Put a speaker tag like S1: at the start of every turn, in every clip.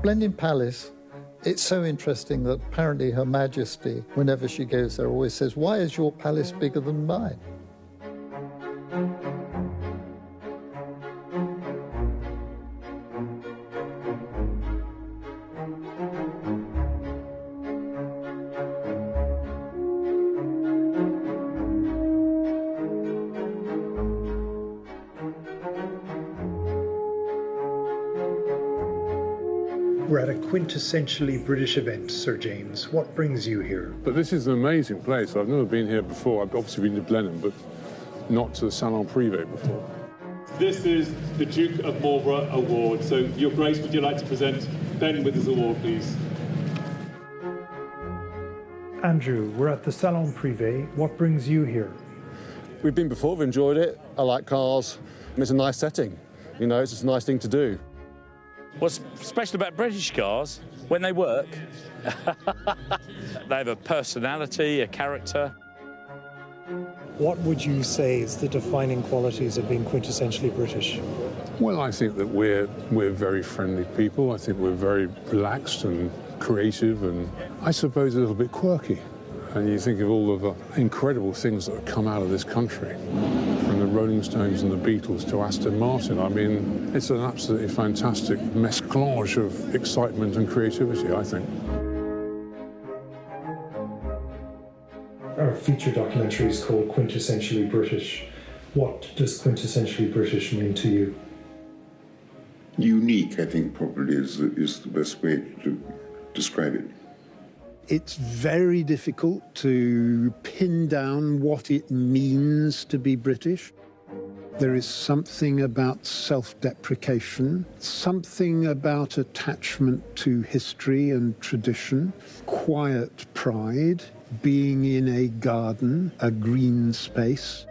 S1: Blenheim Palace, it's so interesting that apparently Her Majesty, whenever she goes there, always says, "Why is your palace bigger than mine?"
S2: We're at a quintessentially British event, Sir James. What brings you here?
S3: But this is an amazing place. I've never been here before. I've obviously been to Blenheim, but not to the Salon Privé before.
S4: This is the Duke of Marlborough Award. So, Your Grace, would you like to present Ben with his award, please?
S2: Andrew, we're at the Salon Privé. What brings you here?
S5: We've been before, we've enjoyed it. I like cars. It's a nice setting. You know, it's just a nice thing to do.
S6: What's special about British cars, when they work, they have a personality, a character.
S2: What would you say is the defining qualities of being quintessentially British?
S3: Well, I think that we're very friendly people. I think we're very relaxed and creative and, I suppose, a little bit quirky. And you think of all of the incredible things that have come out of this country, from the Rolling Stones and the Beatles to Aston Martin. I mean, it's an absolutely fantastic mesclage of excitement and creativity, I think.
S2: Our feature documentary is called Quintessentially British. What does quintessentially British mean to you?
S7: Unique, I think, probably is the best way to describe it.
S8: It's very difficult to pin down what it means to be British. There is something about self-deprecation, something about attachment to history and tradition, quiet pride, being in a garden, a green space.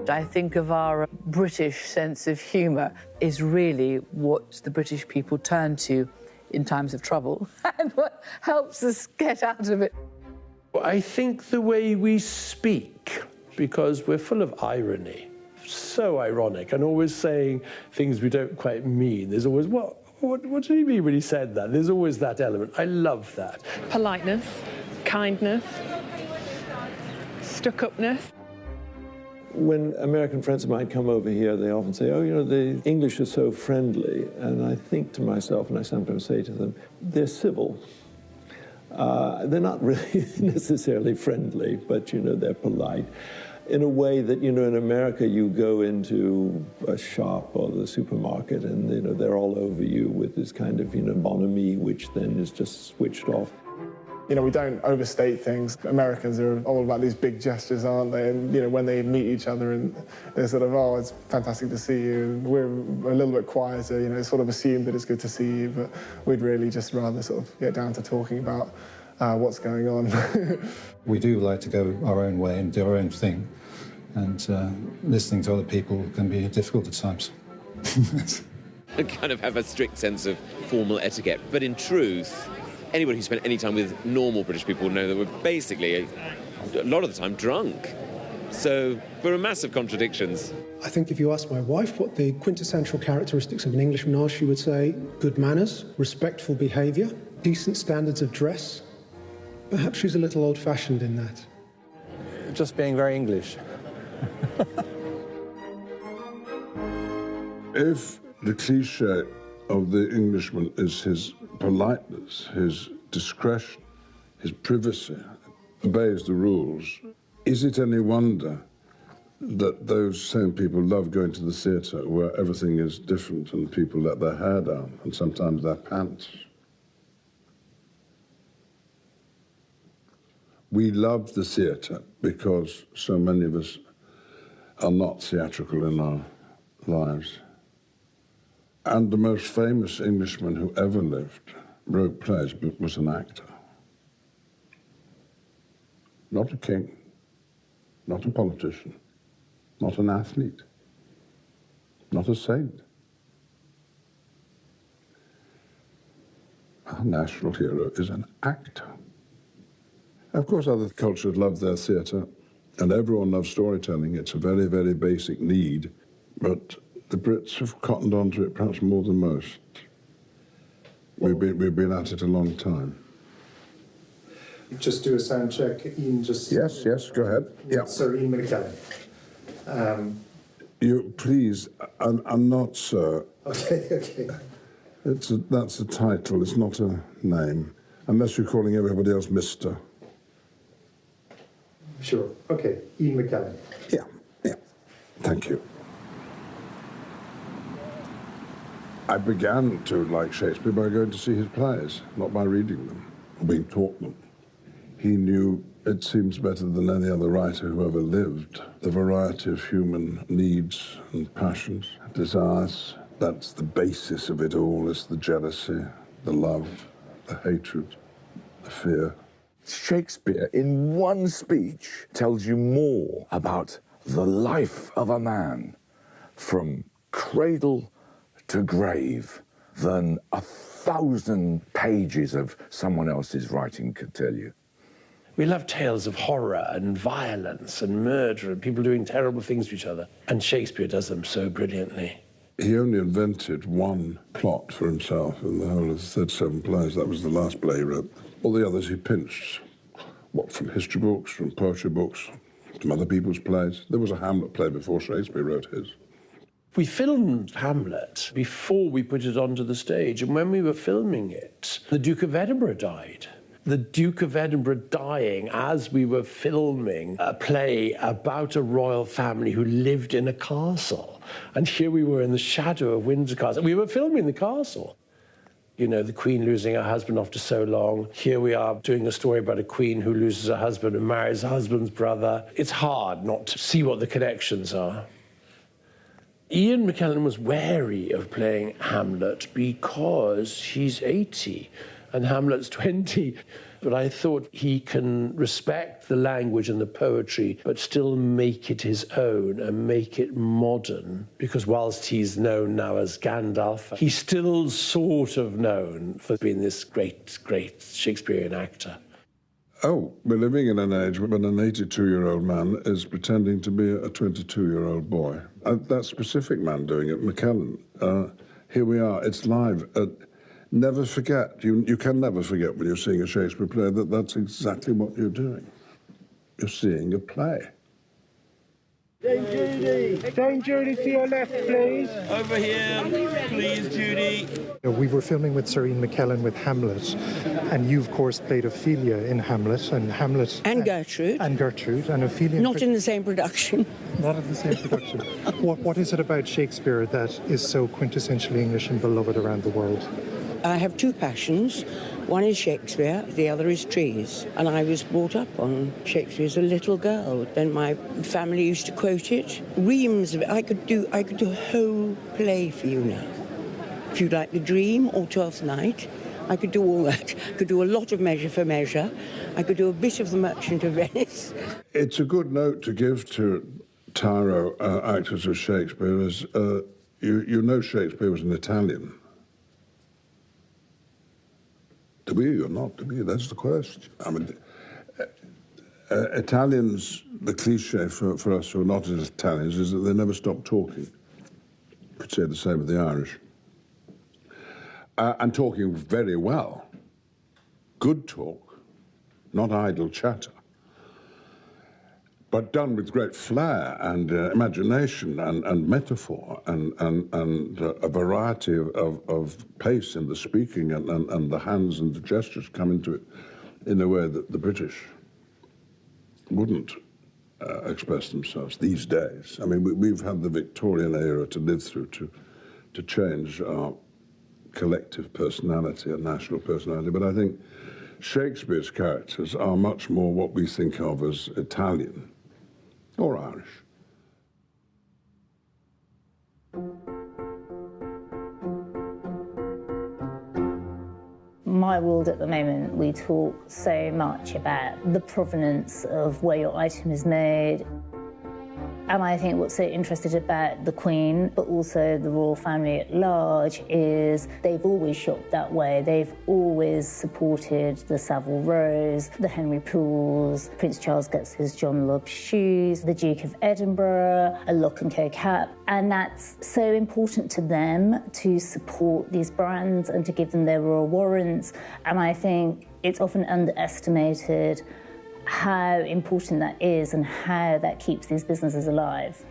S9: I think of our British sense of humour is really what the British people turn to in times of trouble and what helps us get out of it.
S10: I think the way we speak, because we're full of irony, so ironic, and always saying things we don't quite mean. There's always, what did he mean when he said that? There's always that element. I love that.
S11: Politeness, kindness, stuck-upness.
S12: When American friends of mine come over here, they often say, oh, you know, the English are so friendly. And I think to myself, and I sometimes say to them, they're civil. They're not really necessarily friendly, but, you know, they're polite. In a way that, you know, in America, you go into a shop or the supermarket and, you know, they're all over you with this kind of, you know, bonhomie, which then is just switched off.
S13: You know, we don't overstate things. Americans are all about these big gestures, aren't they? And, you know, when they meet each other and they're sort of, oh, it's fantastic to see you. And we're a little bit quieter, you know, sort of assume that it's good to see you, but we'd really just rather sort of get down to talking about what's going on.
S14: We do like to go our own way and do our own thing. And listening to other people can be difficult at times.
S15: Kind of have a strict sense of formal etiquette. But in truth, anybody who spent any time with normal British people know that we're basically, a lot of the time, drunk. So there are massive contradictions.
S16: I think if you ask my wife what the quintessential characteristics of an Englishman are, she would say good manners, respectful behaviour, decent standards of dress. Perhaps she's a little old-fashioned in that.
S12: Just being very English.
S7: If the cliché of the Englishman is his politeness, his discretion, his privacy, obeys the rules, is it any wonder that those same people love going to the theatre where everything is different and people let their hair down and sometimes their pants? We love the theatre because so many of us are not theatrical in our lives. And the most famous Englishman who ever lived wrote plays but was an actor. Not a king, not a politician, not an athlete, not a saint. Our national hero is an actor. Of course, other cultures love their theatre, and everyone loves storytelling. It's a very, very basic need, but the Brits have cottoned onto it perhaps more than most. We've been at it a long time.
S2: Just do a sound check. Ian, just...
S7: Yes, go ahead. Yeah.
S2: Sir Ian McKellen.
S7: You, please, I'm not Sir.
S2: Okay.
S7: That's a title, it's not a name. Unless you're calling everybody else Mr.
S2: Sure. Okay. Ian McKellen.
S7: Yeah. Thank you. I began to like Shakespeare by going to see his plays, not by reading them or being taught them. He knew, it seems better than any other writer who ever lived, the variety of human needs and passions, desires. That's the basis of it all, is the jealousy, the love, the hatred, the fear.
S17: Shakespeare, in one speech, tells you more about the life of a man from cradle to grave than 1,000 pages of someone else's writing could tell you.
S10: We love tales of horror and violence and murder and people doing terrible things to each other. And Shakespeare does them so brilliantly.
S7: He only invented one plot for himself in the whole of the 37 plays. That was the last play he wrote. All the others he pinched. What, from history books, from poetry books, from other people's plays. There was a Hamlet play before Shakespeare wrote his.
S10: We filmed Hamlet before we put it onto the stage, and when we were filming it, the Duke of Edinburgh died. The Duke of Edinburgh dying as we were filming a play about a royal family who lived in a castle. And here we were in the shadow of Windsor Castle. We were filming the castle. You know, the Queen losing her husband after so long. Here we are doing a story about a queen who loses her husband and marries her husband's brother. It's hard not to see what the connections are. Ian McKellen was wary of playing Hamlet because he's 80 and Hamlet's 20. But I thought he can respect the language and the poetry, but still make it his own and make it modern. Because whilst he's known now as Gandalf, he's still sort of known for being this great, great Shakespearean actor.
S7: Oh, we're living in an age when an 82-year-old man is pretending to be a 22-year-old boy. That specific man doing it, McKellen, here we are, it's live. Never forget, you can never forget when you're seeing a Shakespeare play that that's exactly what you're doing. You're seeing a play.
S18: Dame Judy! Dame Judy, to your left, please.
S6: Over here, please, Judy.
S2: We were filming with Sir Ian McKellen with Hamlet, and you, of course, played Ophelia in Hamlet, and Hamlet...
S19: And Gertrude.
S2: And Gertrude, and Ophelia...
S19: Not in the same production.
S2: Not in the same production. What is it about Shakespeare that is so quintessentially English and beloved around the world?
S19: I have two passions. One is Shakespeare, the other is trees. And I was brought up on Shakespeare as a little girl. Then my family used to quote it. Reams of it. I could do a whole play for you now. If you'd like The Dream or Twelfth Night, I could do all that. I could do a lot of Measure for Measure. I could do a bit of The Merchant of Venice.
S7: It's a good note to give to Tyro actors of Shakespeare is, you know Shakespeare was an Italian. Do we or not? Do we? That's the question. I mean, Italians, the cliche for us who are not Italians is that they never stop talking. You could say the same with the Irish. And talking very well. Good talk, not idle chatter. But done with great flair and imagination and metaphor and a variety of pace in the speaking and the hands and the gestures come into it in a way that the British wouldn't express themselves these days. I mean, we've had the Victorian era to live through to change our collective personality and national personality, but I think Shakespeare's characters are much more what we think of as Italian. Or Irish.
S20: My world at the moment, we talk so much about the provenance of where your item is made. And I think what's so interesting about the Queen, but also the royal family at large, is they've always shopped that way. They've always supported the Savile Rows, the Henry Pools, Prince Charles gets his John Lobb shoes, the Duke of Edinburgh, a Lock and Co cap. And that's so important to them to support these brands and to give them their royal warrants. And I think it's often underestimated how important that is and how that keeps these businesses alive.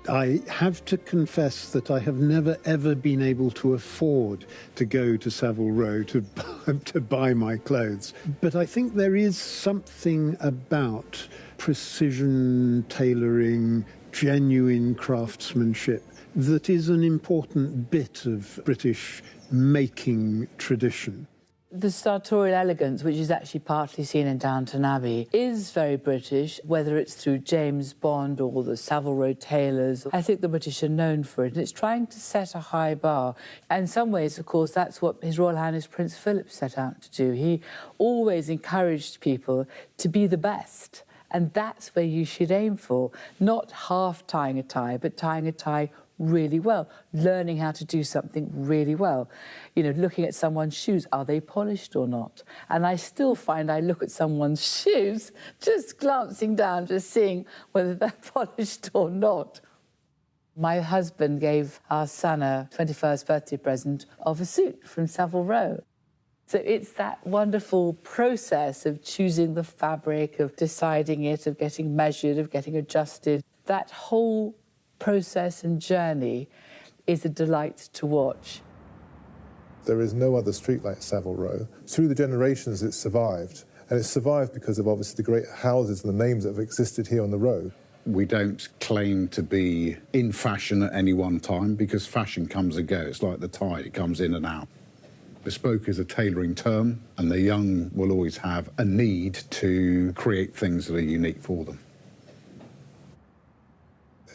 S8: I have to confess that I have never ever been able to afford to go to Savile Row to buy my clothes. But I think there is something about precision tailoring, genuine craftsmanship that is an important bit of British making tradition.
S9: The sartorial elegance, which is actually partly seen in Downton Abbey, is very British, whether it's through James Bond or the Savile Row tailors. I think the British are known for it, and it's trying to set a high bar. And in some ways, of course, that's what His Royal Highness Prince Philip set out to do. He always encouraged people to be the best, and that's where you should aim for. Not half tying a tie, but tying a tie really well, learning how to do something really well. You know, looking at someone's shoes, are they polished or not? And I still find I look at someone's shoes, just glancing down, just seeing whether they're polished or not. My husband gave our son a 21st birthday present of a suit from Savile Row. So it's that wonderful process of choosing the fabric, of deciding it, of getting measured, of getting adjusted. That whole process and journey is a delight to watch.
S21: There is no other street like Savile Row. Through the generations it's survived, and it's survived because of obviously the great houses and the names that have existed here on the row.
S22: We don't claim to be in fashion at any one time because fashion comes and goes. It's like the tide, it comes in and out. Bespoke is a tailoring term, and the young will always have a need to create things that are unique for them.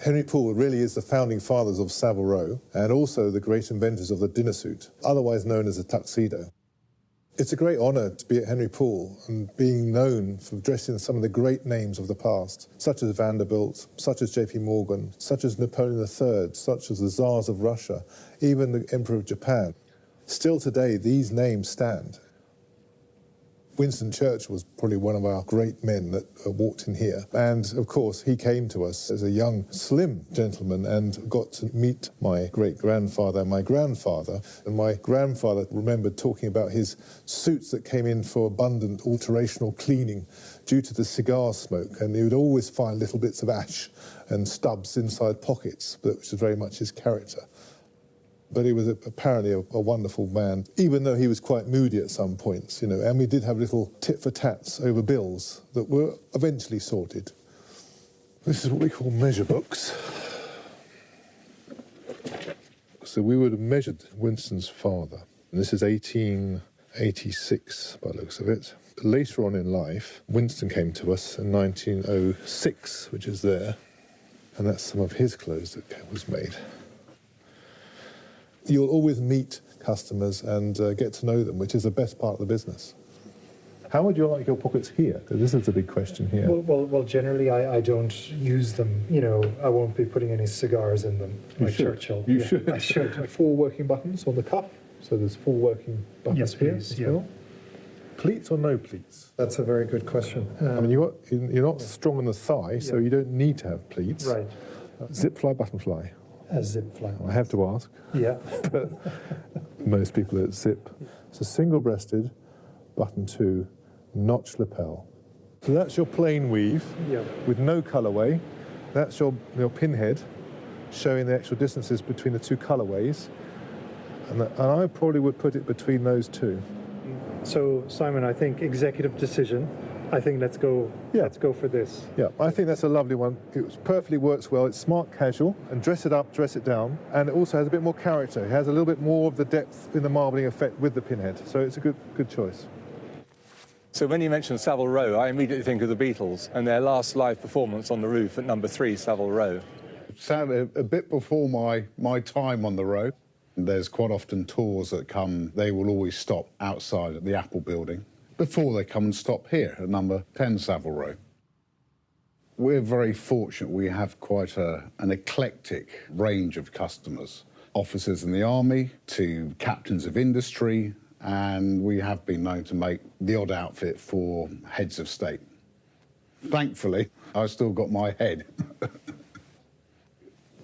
S21: Henry Poole really is the founding fathers of Savile Row and also the great inventors of the dinner suit, otherwise known as a tuxedo. It's a great honour to be at Henry Poole and being known for dressing some of the great names of the past, such as Vanderbilt, such as J.P. Morgan, such as Napoleon III, such as the Tsars of Russia, even the Emperor of Japan. Still today, these names stand. Winston Churchill was probably one of our great men that walked in here. And, of course, he came to us as a young, slim gentleman and got to meet my great-grandfather and my grandfather. And my grandfather remembered talking about his suits that came in for abundant alterational cleaning due to the cigar smoke. And he would always find little bits of ash and stubs inside pockets, which was very much his character. But he was apparently a wonderful man, even though he was quite moody at some points, you know, and we did have little tit-for-tats over bills that were eventually sorted. This is what we call measure books. So we would have measured Winston's father, and this is 1886 by the looks of it. Later on in life, Winston came to us in 1906, which is there, and that's some of his clothes that was made. You'll always meet customers and get to know them, which is the best part of the business. How would you like your pockets here? This is a big question here.
S2: Well, generally I don't use them. You know, I won't be putting any cigars in them, like Churchill.
S21: You should.
S2: I should.
S21: 4 working buttons on the cuff, so there's 4 working buttons here as well. Pleats or no pleats?
S2: That's a very good question.
S21: I mean, you're not strong on the thigh, so you don't need to have pleats.
S2: Right.
S21: Zip fly, button fly?
S2: A zip fly.
S21: I have to ask.
S2: Yeah.
S21: But most people don't zip. It's a single-breasted, button 2, notch lapel. So that's your plain weave with no colourway. That's your pinhead, showing the actual distances between the 2 colourways. And I probably would put it between those 2.
S2: So, Simon, I think executive decision. I think let's go for this.
S21: Yeah, I think that's a lovely one. It perfectly works well. It's smart casual, and dress it up, dress it down, and it also has a bit more character. It has a little bit more of the depth in the marbling effect with the pinhead, so it's a good choice.
S23: So when you mention Savile Row, I immediately think of the Beatles and their last live performance on the roof at number 3 Savile Row.
S22: Sadly, a bit before my time on the road, there's quite often tours that come. They will always stop outside at the Apple building before they come and stop here at number 10 Savile Row. We're very fortunate. We have quite an eclectic range of customers. Officers in the army to captains of industry, and we have been known to make the odd outfit for heads of state. Thankfully, I've still got my head.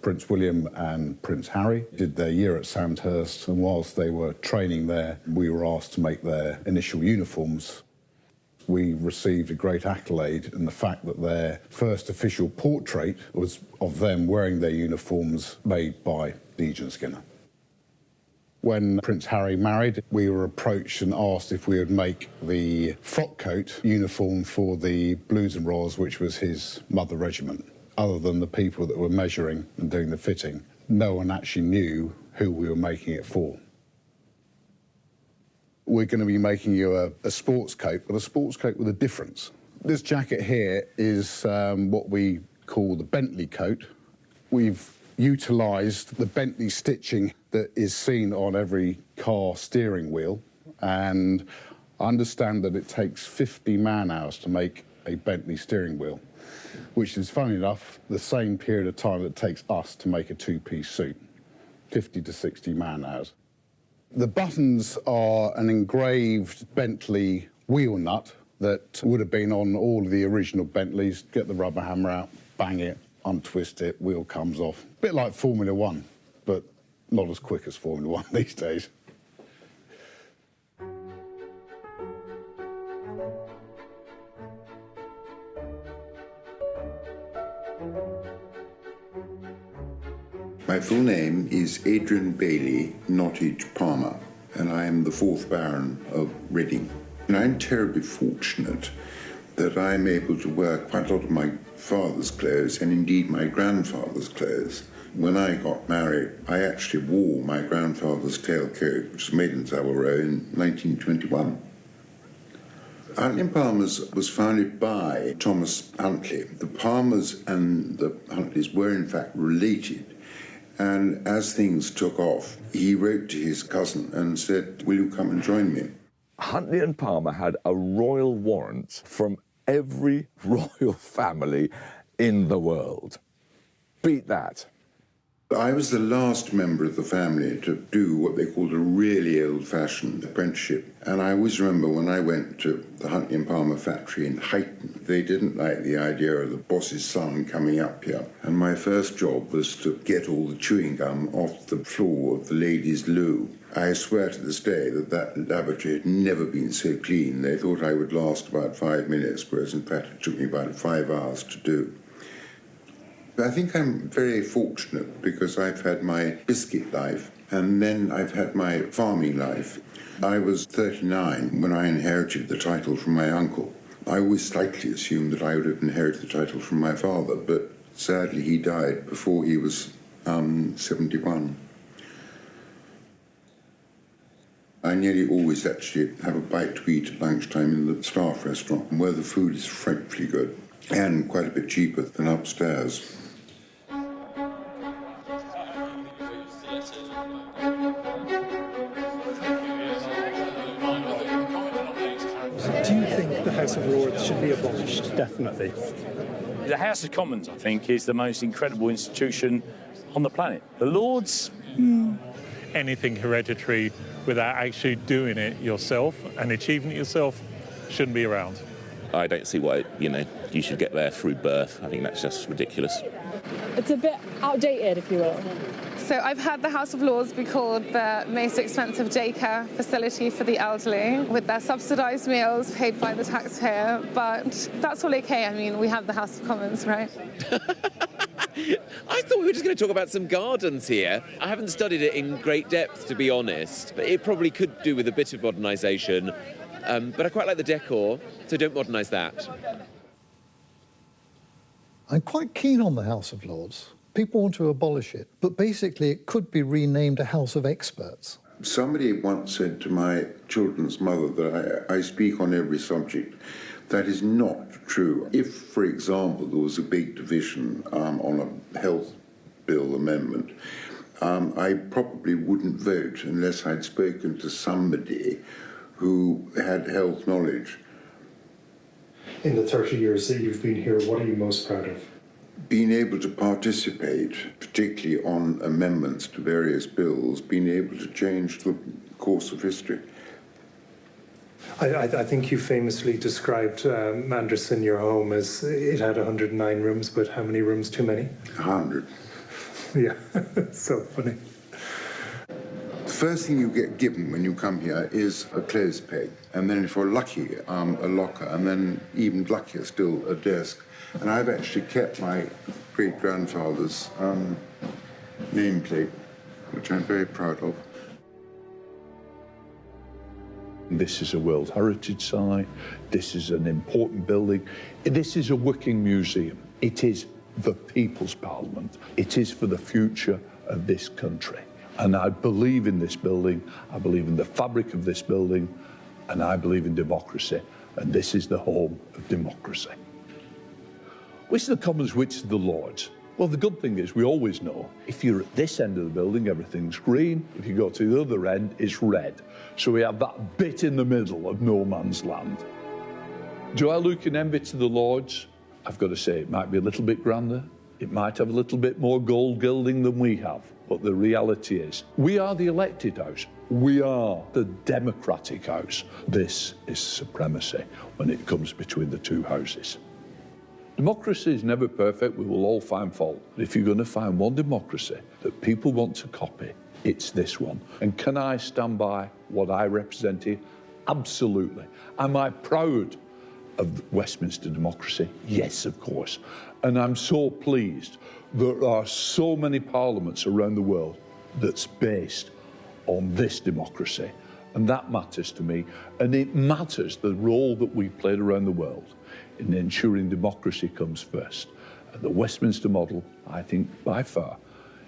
S22: Prince William and Prince Harry did their year at Sandhurst, and whilst they were training there, we were asked to make their initial uniforms. We received a great accolade in the fact that their first official portrait was of them wearing their uniforms made by Dejan Skinner. When Prince Harry married, we were approached and asked if we would make the frock coat uniform for the Blues and Royals, which was his mother regiment. Other than the people that were measuring and doing the fitting, no one actually knew who we were making it for. We're going to be making you a sports coat, but a sports coat with a difference. This jacket here is what we call the Bentley coat. We've utilised the Bentley stitching that is seen on every car steering wheel, and I understand that it takes 50 man-hours to make a Bentley steering wheel, which is, funny enough, the same period of time that it takes us to make a two-piece suit, 50 to 60 man-hours. The buttons are an engraved Bentley wheel nut that would have been on all of the original Bentleys. Get the rubber hammer out, bang it, untwist it, wheel comes off. A bit like Formula One, but not as quick as Formula One these days.
S1: My full name is Adrian Bailey Nottage Palmer, and I am the 4th Baron of Reading. And I'm terribly fortunate that I'm able to wear quite a lot of my father's clothes, and indeed my grandfather's clothes. When I got married, I actually wore my grandfather's tailcoat, which was made in Savile Row in 1921. Huntley & Palmers was founded by Thomas Huntley. The Palmers and the Huntleys were in fact related. And as things took off, he wrote to his cousin and said, "Will you come and join me?"
S17: Huntley and Palmer had a royal warrant from every royal family in the world. Beat that.
S1: I was the last member of the family to do what they called a really old-fashioned apprenticeship. And I always remember when I went to the Huntley and Palmer factory in Huyton, they didn't like the idea of the boss's son coming up here. And my first job was to get all the chewing gum off the floor of the ladies' loo. I swear to this day that that laboratory had never been so clean. They thought I would last about 5 minutes, whereas in fact it took me about 5 hours to do. I think I'm very fortunate because I've had my biscuit life and then I've had my farming life. I was 39 when I inherited the title from my uncle. I always slightly assumed that I would have inherited the title from my father, but sadly he died before he was 71. I nearly always actually have a bite to eat at lunchtime in the staff restaurant, where the food is frightfully good and quite a bit cheaper than upstairs.
S4: Do you think the House of Lords should be abolished?
S6: Definitely. The House of Commons, I think, is the most incredible institution on the planet. The Lords?
S5: Anything hereditary without actually doing it yourself and achieving it yourself shouldn't be around.
S24: I don't see why, you should get there through birth. I think that's just ridiculous.
S11: It's a bit outdated, if you will.
S25: So I've had the House of Lords be called the most expensive daycare facility for the elderly, with their subsidised meals paid by the taxpayer, but that's all okay. I mean, we have the House of Commons, right?
S15: I thought we were just going to talk about some gardens here. I haven't studied it in great depth, to be honest, but it probably could do with a bit of modernisation. But I quite like the decor, so don't modernise that.
S26: I'm quite keen on the House of Lords. People want to abolish it, but basically it could be renamed a House of Experts.
S1: Somebody once said to my children's mother that I speak on every subject. That is not true. If, for example, there was a big division on a health bill amendment, I probably wouldn't vote unless I'd spoken to somebody who had health knowledge.
S2: In the 30 years that you've been here, what are you most proud of?
S1: Being able to participate, particularly on amendments to various bills, being able to change the course of history.
S2: I think you famously described Manderson, your home, as it had 109 rooms, but how many rooms too many?
S1: 100.
S2: Yeah, it's so funny.
S1: The first thing you get given when you come here is a clothes peg, and then if you're lucky, a locker, and then even luckier still, a desk. And I've actually kept my great-grandfather's nameplate, which I'm very proud of.
S3: This is a World Heritage Site. This is an important building. This is a working museum. It is the People's Parliament. It is for the future of this country. And I believe in this building. I believe in the fabric of this building. And I believe in democracy. And this is the home of democracy. Which is the Commons, which is the Lords? Well, the good thing is we always know if you're at this end of the building, everything's green. If you go to the other end, it's red. So we have that bit in the middle of no man's land. Do I look in envy to the Lords? I've got to say, it might be a little bit grander. It might have a little bit more gold gilding than we have. But the reality is, we are the elected house. We are the democratic house. This is supremacy when it comes between the two houses. Democracy is never perfect. We will all find fault. But if you're going to find one democracy that people want to copy, it's this one. And can I stand by what I represent here? Absolutely. Am I proud of Westminster democracy? Yes, of course. And I'm so pleased there are so many parliaments around the world that's based on this democracy. And that matters to me. And it matters the role that we played around the world in ensuring democracy comes first. And the Westminster model, I think, by far,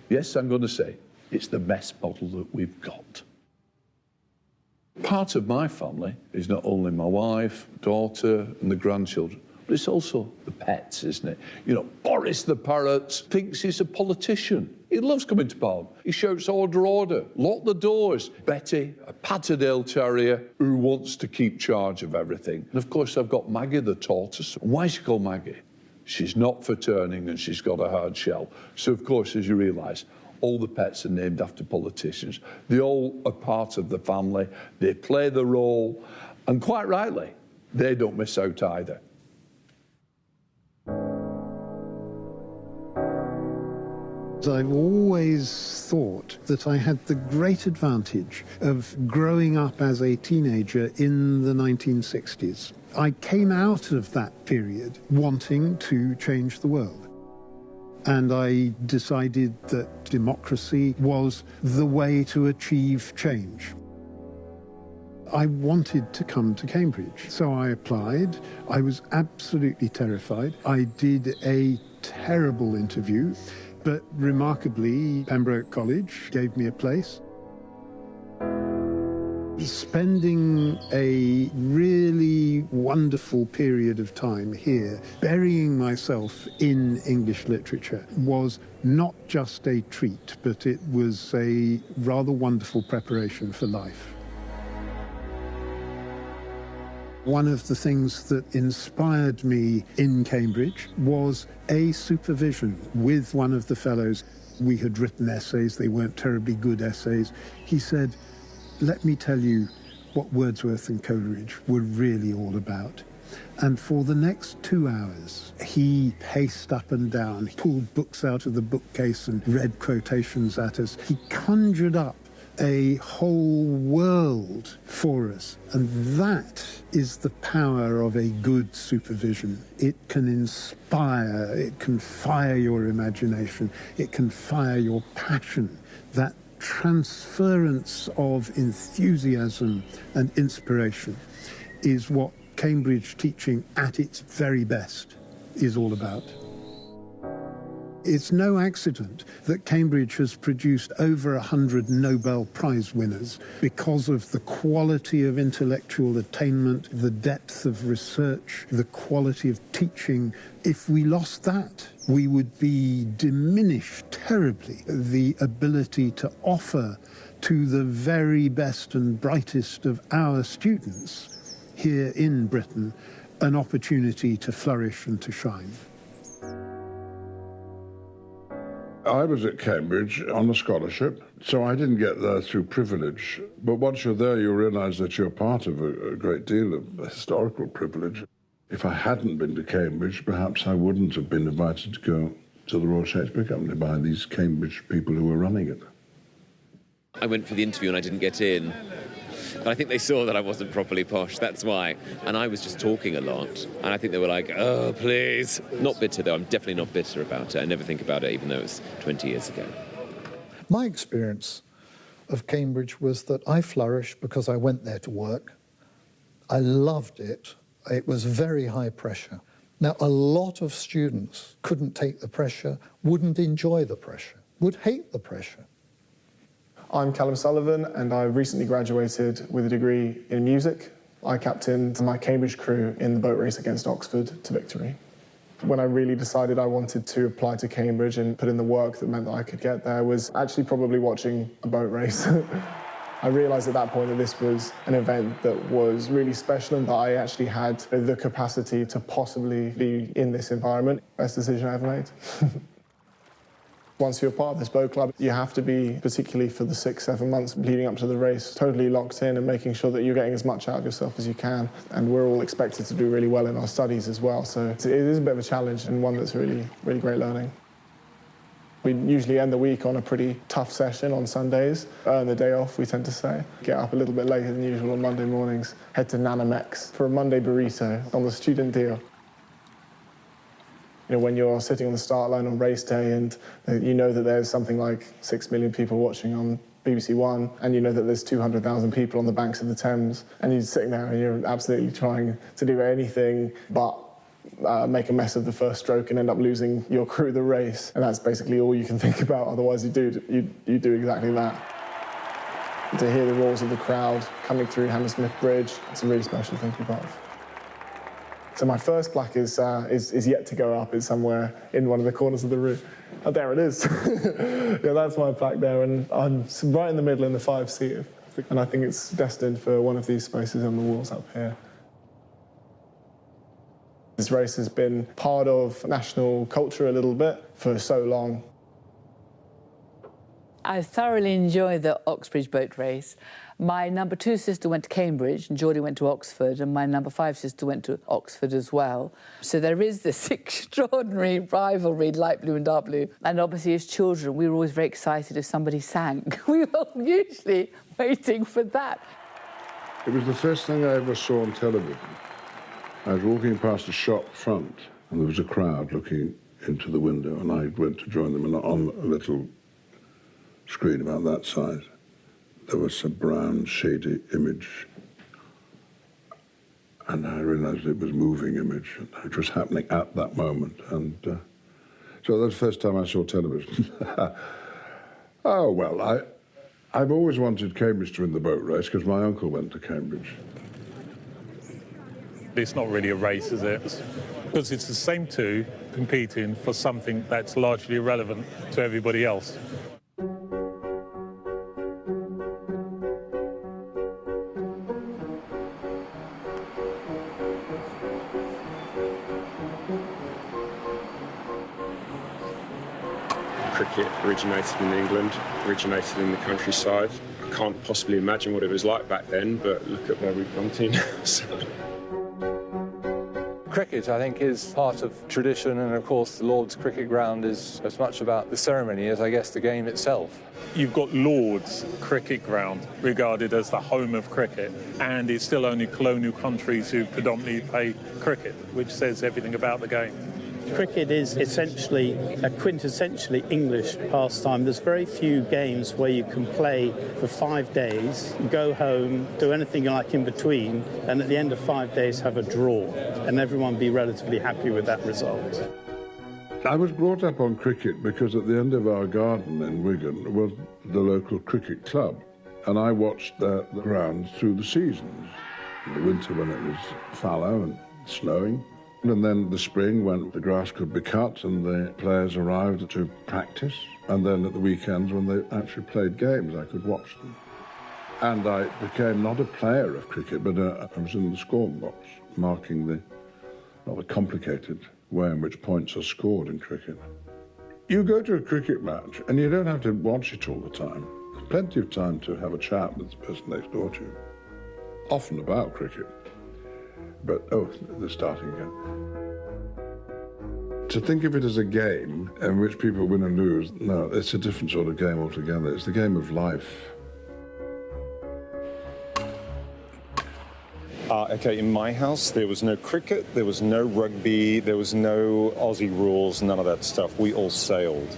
S3: yes, I'm going to say, it's the best model that we've got. Part of my family is not only my wife, daughter, and the grandchildren, but it's also the pets, isn't it? You know, Boris the parrot thinks he's a politician. He loves coming to Parliament. He shouts, order, order, lock the doors. Betty, a Patterdale Terrier who wants to keep charge of everything. And of course, I've got Maggie the tortoise. Why is she called Maggie? She's not for turning and she's got a hard shell. So of course, as you realise, all the pets are named after politicians. They all are part of the family. They play the role. And quite rightly, they don't miss out either.
S8: I've always thought that I had the great advantage of growing up as a teenager in the 1960s. I came out of that period wanting to change the world. And I decided that democracy was the way to achieve change. I wanted to come to Cambridge, so I applied. I was absolutely terrified. I did a terrible interview. But remarkably, Pembroke College gave me a place. Spending a really wonderful period of time here, burying myself in English literature, was not just a treat, but it was a rather wonderful preparation for life. One of the things that inspired me in Cambridge was a supervision with one of the fellows. We had written essays, they weren't terribly good essays. He said, let me tell you what Wordsworth and Coleridge were really all about. And for the next 2 hours, he paced up and down, he pulled books out of the bookcase and read quotations at us. He conjured up a whole world for us. And that is the power of a good supervision. It can inspire, it can fire your imagination, it can fire your passion. That transference of enthusiasm and inspiration is what Cambridge teaching at its very best is all about. It's no accident that Cambridge has produced over 100 Nobel Prize winners because of the quality of intellectual attainment, the depth of research, the quality of teaching. If we lost that, we would be diminished terribly. The ability to offer to the very best and brightest of our students here in Britain an opportunity to flourish and to shine.
S7: I was at Cambridge on a scholarship, so I didn't get there through privilege. But once you're there, you realise that you're part of a great deal of historical privilege. If I hadn't been to Cambridge, perhaps I wouldn't have been invited to go to the Royal Shakespeare Company by these Cambridge people who were running it.
S15: I went for the interview and I didn't get in. But I think they saw that I wasn't properly posh, that's why. And I was just talking a lot. And I think they were like, oh, please. Not bitter, though. I'm definitely not bitter about it. I never think about it, even though it was 20 years ago.
S26: My experience of Cambridge was that I flourished because I went there to work. I loved it. It was very high pressure. Now, a lot of students couldn't take the pressure, wouldn't enjoy the pressure, would hate the pressure.
S10: I'm Callum Sullivan, and I recently graduated with a degree in music. I captained my Cambridge crew in the boat race against Oxford to victory. When I really decided I wanted to apply to Cambridge and put in the work that meant that I could get there was actually probably watching a boat race. I realised at that point that this was an event that was really special and that I actually had the capacity to possibly be in this environment. Best decision I ever made. Once you're part of this boat club, you have to be, particularly for the 6-7 months leading up to the race, totally locked in and making sure that you're getting as much out of yourself as you can. And we're all expected to do really well in our studies as well, so it is a bit of a challenge and one that's really, really great learning. We usually end the week on a pretty tough session on Sundays. Earn the day off, we tend to say. Get up a little bit later than usual on Monday mornings. Head to Nanamex for a Monday burrito on the student deal. You know, when you're sitting on the start line on race day and you know that there's something like 6 million people watching on BBC One, and you know that there's 200,000 people on the banks of the Thames, and you're sitting there and you're absolutely trying to do anything but make a mess of the first stroke and end up losing your crew the race. And that's basically all you can think about, otherwise you do exactly that. To hear the roars of the crowd coming through Hammersmith Bridge, it's a really special thing to be part of. So my first plaque is yet to go up. It's somewhere in one of the corners of the room. Oh, there it is. Yeah, that's my plaque there, and I'm right in the middle in the 5-seat. And I think it's destined for one of these spaces on the walls up here. This race has been part of national culture a little bit for so long.
S9: I thoroughly enjoyed the Oxbridge boat race. My number 2 sister went to Cambridge and Geordie went to Oxford, and my number 5 sister went to Oxford as well. So there is this extraordinary rivalry, light blue and dark blue. And obviously as children, we were always very excited if somebody sank. We were usually waiting for that.
S7: It was the first thing I ever saw on television. I was walking past a shop front and there was a crowd looking into the window, and I went to join them, and on a little screen about that size, there was a brown, shady image, and I realised it was a moving image, and it was happening at that moment, and so that's the first time I saw television. Oh, well, I've always wanted Cambridge to win the boat race because my uncle went to Cambridge.
S5: It's not really a race, is it? Because it's the same two competing for something that's largely irrelevant to everybody else.
S12: Cricket originated in England, originated in the countryside. I can't possibly imagine what it was like back then, but look at where we've gone to now.
S23: Cricket, I think, is part of tradition, and of course the Lord's cricket ground is as much about the ceremony as, I guess, the game itself.
S5: You've got Lord's cricket ground, regarded as the home of cricket, and it's still only colonial countries who predominantly play cricket, which says everything about the game.
S13: Cricket is essentially a quintessentially English pastime. There's very few games where you can play for 5 days, go home, do anything you like in between, and at the end of 5 days have a draw, and everyone be relatively happy with that result.
S7: I was brought up on cricket because at the end of our garden in Wigan was the local cricket club, and I watched the ground through the seasons. In the winter when it was fallow and snowing, and then the spring when the grass could be cut and the players arrived to practice, and then at the weekends when they actually played games, I could watch them. And I became not a player of cricket, but I was in the scorn box, marking the rather complicated way in which points are scored in cricket. You go to a cricket match and you don't have to watch it all the time. There's plenty of time to have a chat with the person next door to you, often about cricket. But, oh, they're starting again. To think of it as a game in which people win and lose, no, it's a different sort of game altogether. It's the game of life.
S23: Okay, in my house, there was no cricket, there was no rugby, there was no Aussie rules, none of that stuff. We all sailed.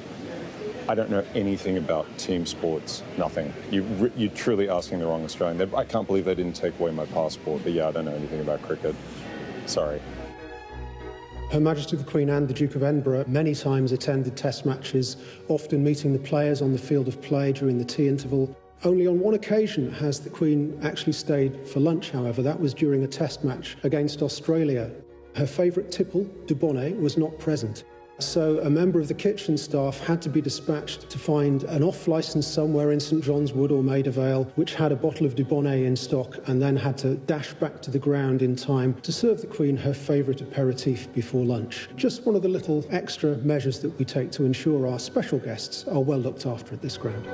S23: I don't know anything about team sports, nothing. You're truly asking the wrong Australian. I can't believe they didn't take away my passport, but yeah, I don't know anything about cricket. Sorry.
S14: Her Majesty the Queen and the Duke of Edinburgh many times attended test matches, often meeting the players on the field of play during the tea interval. Only on one occasion has the Queen actually stayed for lunch, however. That was during a test match against Australia. Her favourite tipple, Dubonnet, was not present. So a member of the kitchen staff had to be dispatched to find an off-licence somewhere in St John's Wood or Maida Vale, which had a bottle of Dubonnet in stock, and then had to dash back to the ground in time to serve the Queen her favourite aperitif before lunch. Just one of the little extra measures that we take to ensure our special guests are well looked after at this ground.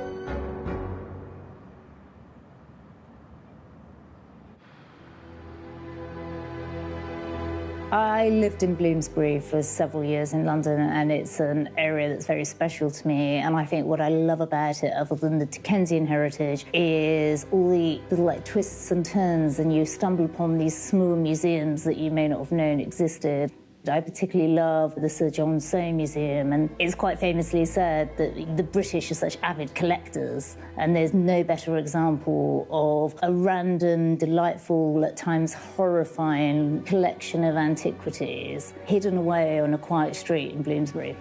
S16: I lived in Bloomsbury for several years in London, and it's an area that's very special to me. And I think what I love about it, other than the Dickensian heritage, is all the little twists and turns, and you stumble upon these small museums that you may not have known existed. I particularly love the Sir John Soane Museum, and it's quite famously said that the British are such avid collectors, and there's no better example of a random, delightful, at times horrifying collection of antiquities hidden away on a quiet street in Bloomsbury.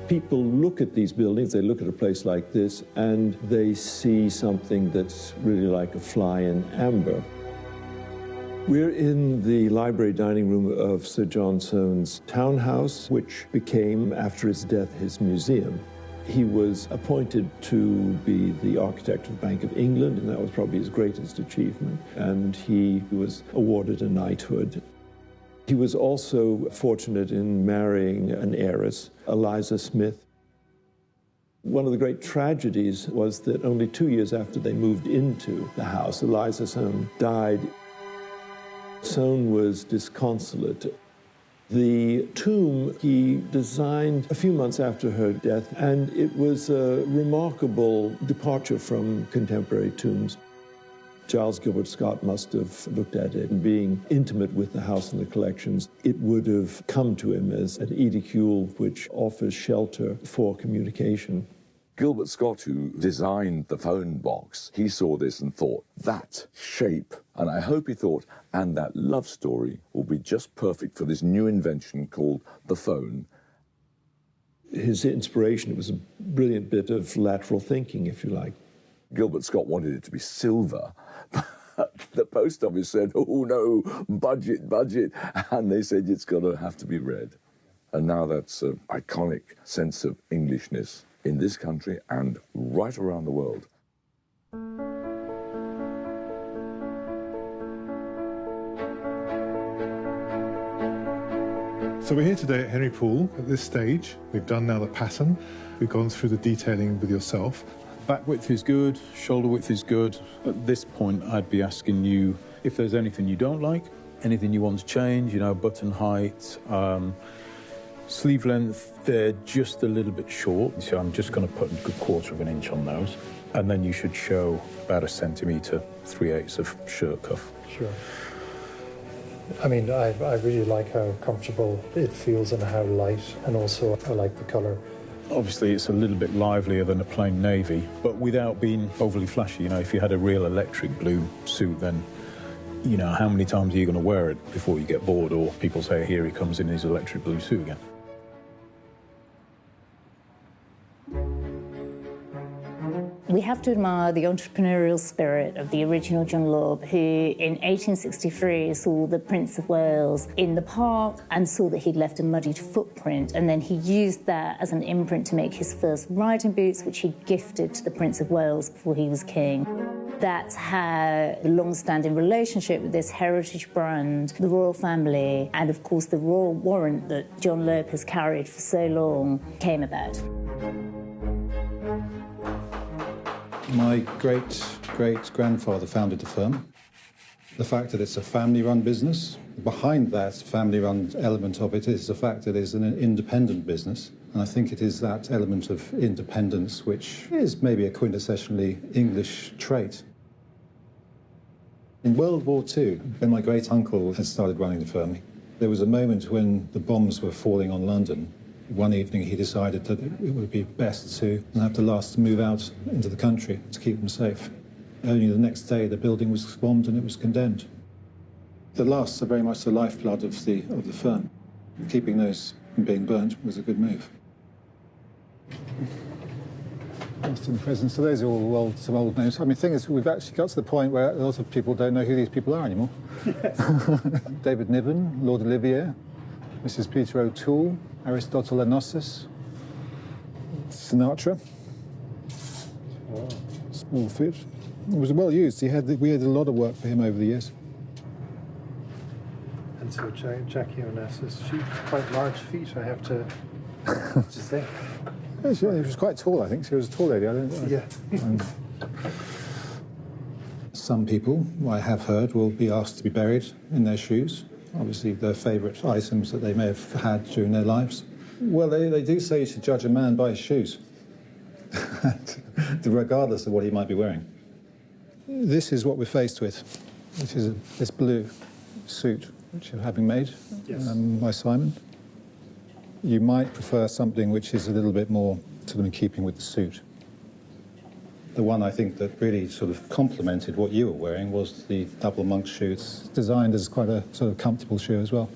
S18: People look at these buildings, they look at a place like this, and they see something that's really like a fly in amber. We're in the library dining room of Sir John Soane's townhouse, which became, after his death, his museum. He was appointed to be the architect of the Bank of England, and that was probably his greatest achievement. And he was awarded a knighthood. He was also fortunate in marrying an heiress, Eliza Smith. One of the great tragedies was that only 2 years after they moved into the house, Eliza Soane died. Soane was disconsolate. The tomb he designed a few months after her death, and it was a remarkable departure from contemporary tombs. Giles Gilbert Scott must have looked at it, and being intimate with the house and the collections, it would have come to him as an edicule which offers shelter for communication.
S17: Gilbert Scott, who designed the phone box, he saw this and thought, that shape, and I hope he thought, and that love story will be just perfect for this new invention called the phone.
S18: His inspiration, it was a brilliant bit of lateral thinking, if you like.
S17: Gilbert Scott wanted it to be silver, but the post office said, oh no, budget, and they said it's going to have to be red. And now that's an iconic sense of Englishness in this country and right around the world.
S2: So we're here today at Henry Poole. At this stage, we've done now the pattern. We've gone through the detailing with yourself.
S19: Back width is good, shoulder width is good. At this point, I'd be asking you if there's anything you don't like, anything you want to change, you know, button height, sleeve length, they're just a little bit short, so I'm just going to put a good 1/4 of an inch on those. And then you should show about 1 centimetre, 3/8 of shirt cuff.
S2: Sure. I mean, I really like how comfortable it feels and how light, and also I like the colour.
S19: Obviously, it's a little bit livelier than a plain navy, but without being overly flashy. You know, if you had a real electric blue suit, then, you know, how many times are you going to wear it before you get bored, or people say, here he comes in his electric blue suit again?
S16: We have to admire the entrepreneurial spirit of the original John Lobb, who in 1863 saw the Prince of Wales in the park and saw that he'd left a muddied footprint, and then he used that as an imprint to make his first riding boots, which he gifted to the Prince of Wales before he was king. that had a long-standing relationship with this heritage brand, the royal family, and of course the royal warrant that John Loeb has carried for so long came about.
S4: My great-great-grandfather founded the firm. The fact that it's a family-run business, behind that family-run element of it is the fact that it's an independent business. And I think it is that element of independence which is maybe a quintessentially English trait. In World War II, when my great-uncle had started running the firm, there was a moment when the bombs were falling on London. One evening he decided that it would be best to have the last to move out into the country to keep them safe. Only the next day the building was bombed and it was condemned. The lasts are very much the lifeblood of the firm. Keeping those from being burnt was a good move.
S6: Lost in prison. So those are all some old names. I mean, the thing is, we've actually got to the point where a lot of people don't know who these people are anymore. David Niven, Lord Olivier, Mrs. Peter O'Toole, Aristotle Enosis, Sinatra, Small Fish. It was well used. We had a lot of work for him over the years.
S2: And so Jackie Onassis, she's quite large feet, I have to say.
S6: Yeah, she was quite tall, I think. She was a tall lady, I don't know.
S2: Yeah.
S4: Some people, I have heard, will be asked to be buried in their shoes. Obviously, their favourite items that they may have had during their lives. Well, they do say you should judge a man by his shoes, regardless of what he might be wearing. This is what we're faced with, which is this blue suit, which you're having made by Simon. You might prefer something which is a little bit more sort of in keeping with the suit. The one I think that really sort of complemented what you were wearing was the double monk shoe. It's designed as quite a sort of comfortable shoe as well,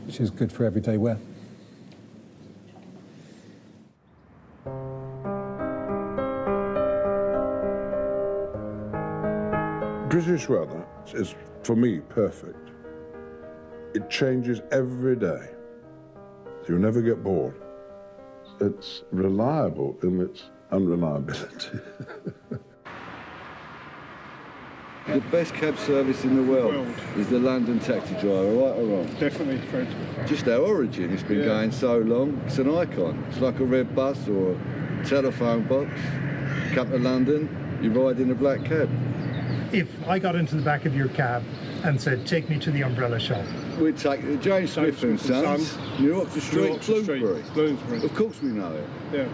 S4: which is good for everyday wear.
S7: British weather is, for me, perfect. It changes every day. You never get bored. It's reliable in its unreliability.
S20: The best cab service in the world is the London taxi driver, right or wrong?
S21: Definitely, Fred.
S20: Just our origin, it's been going so long, it's an icon. It's like a red bus or a telephone box. Come to London, you ride in a black cab.
S2: If I got into the back of your cab and said, take me to the umbrella shop.
S20: We'd take the James Smith and Sons, New Oxford Street, Bloomsbury. Of course we know it.
S21: Yeah.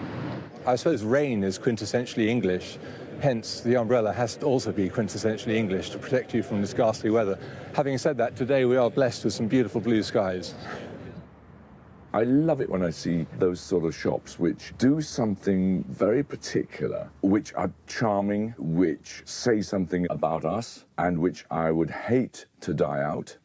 S22: I suppose rain is quintessentially English, hence the umbrella has to also be quintessentially English to protect you from this ghastly weather. Having said that, today we are blessed with some beautiful blue skies.
S17: I love it when I see those sort of shops which do something very particular, which are charming, which say something about us, and which I would hate to die out.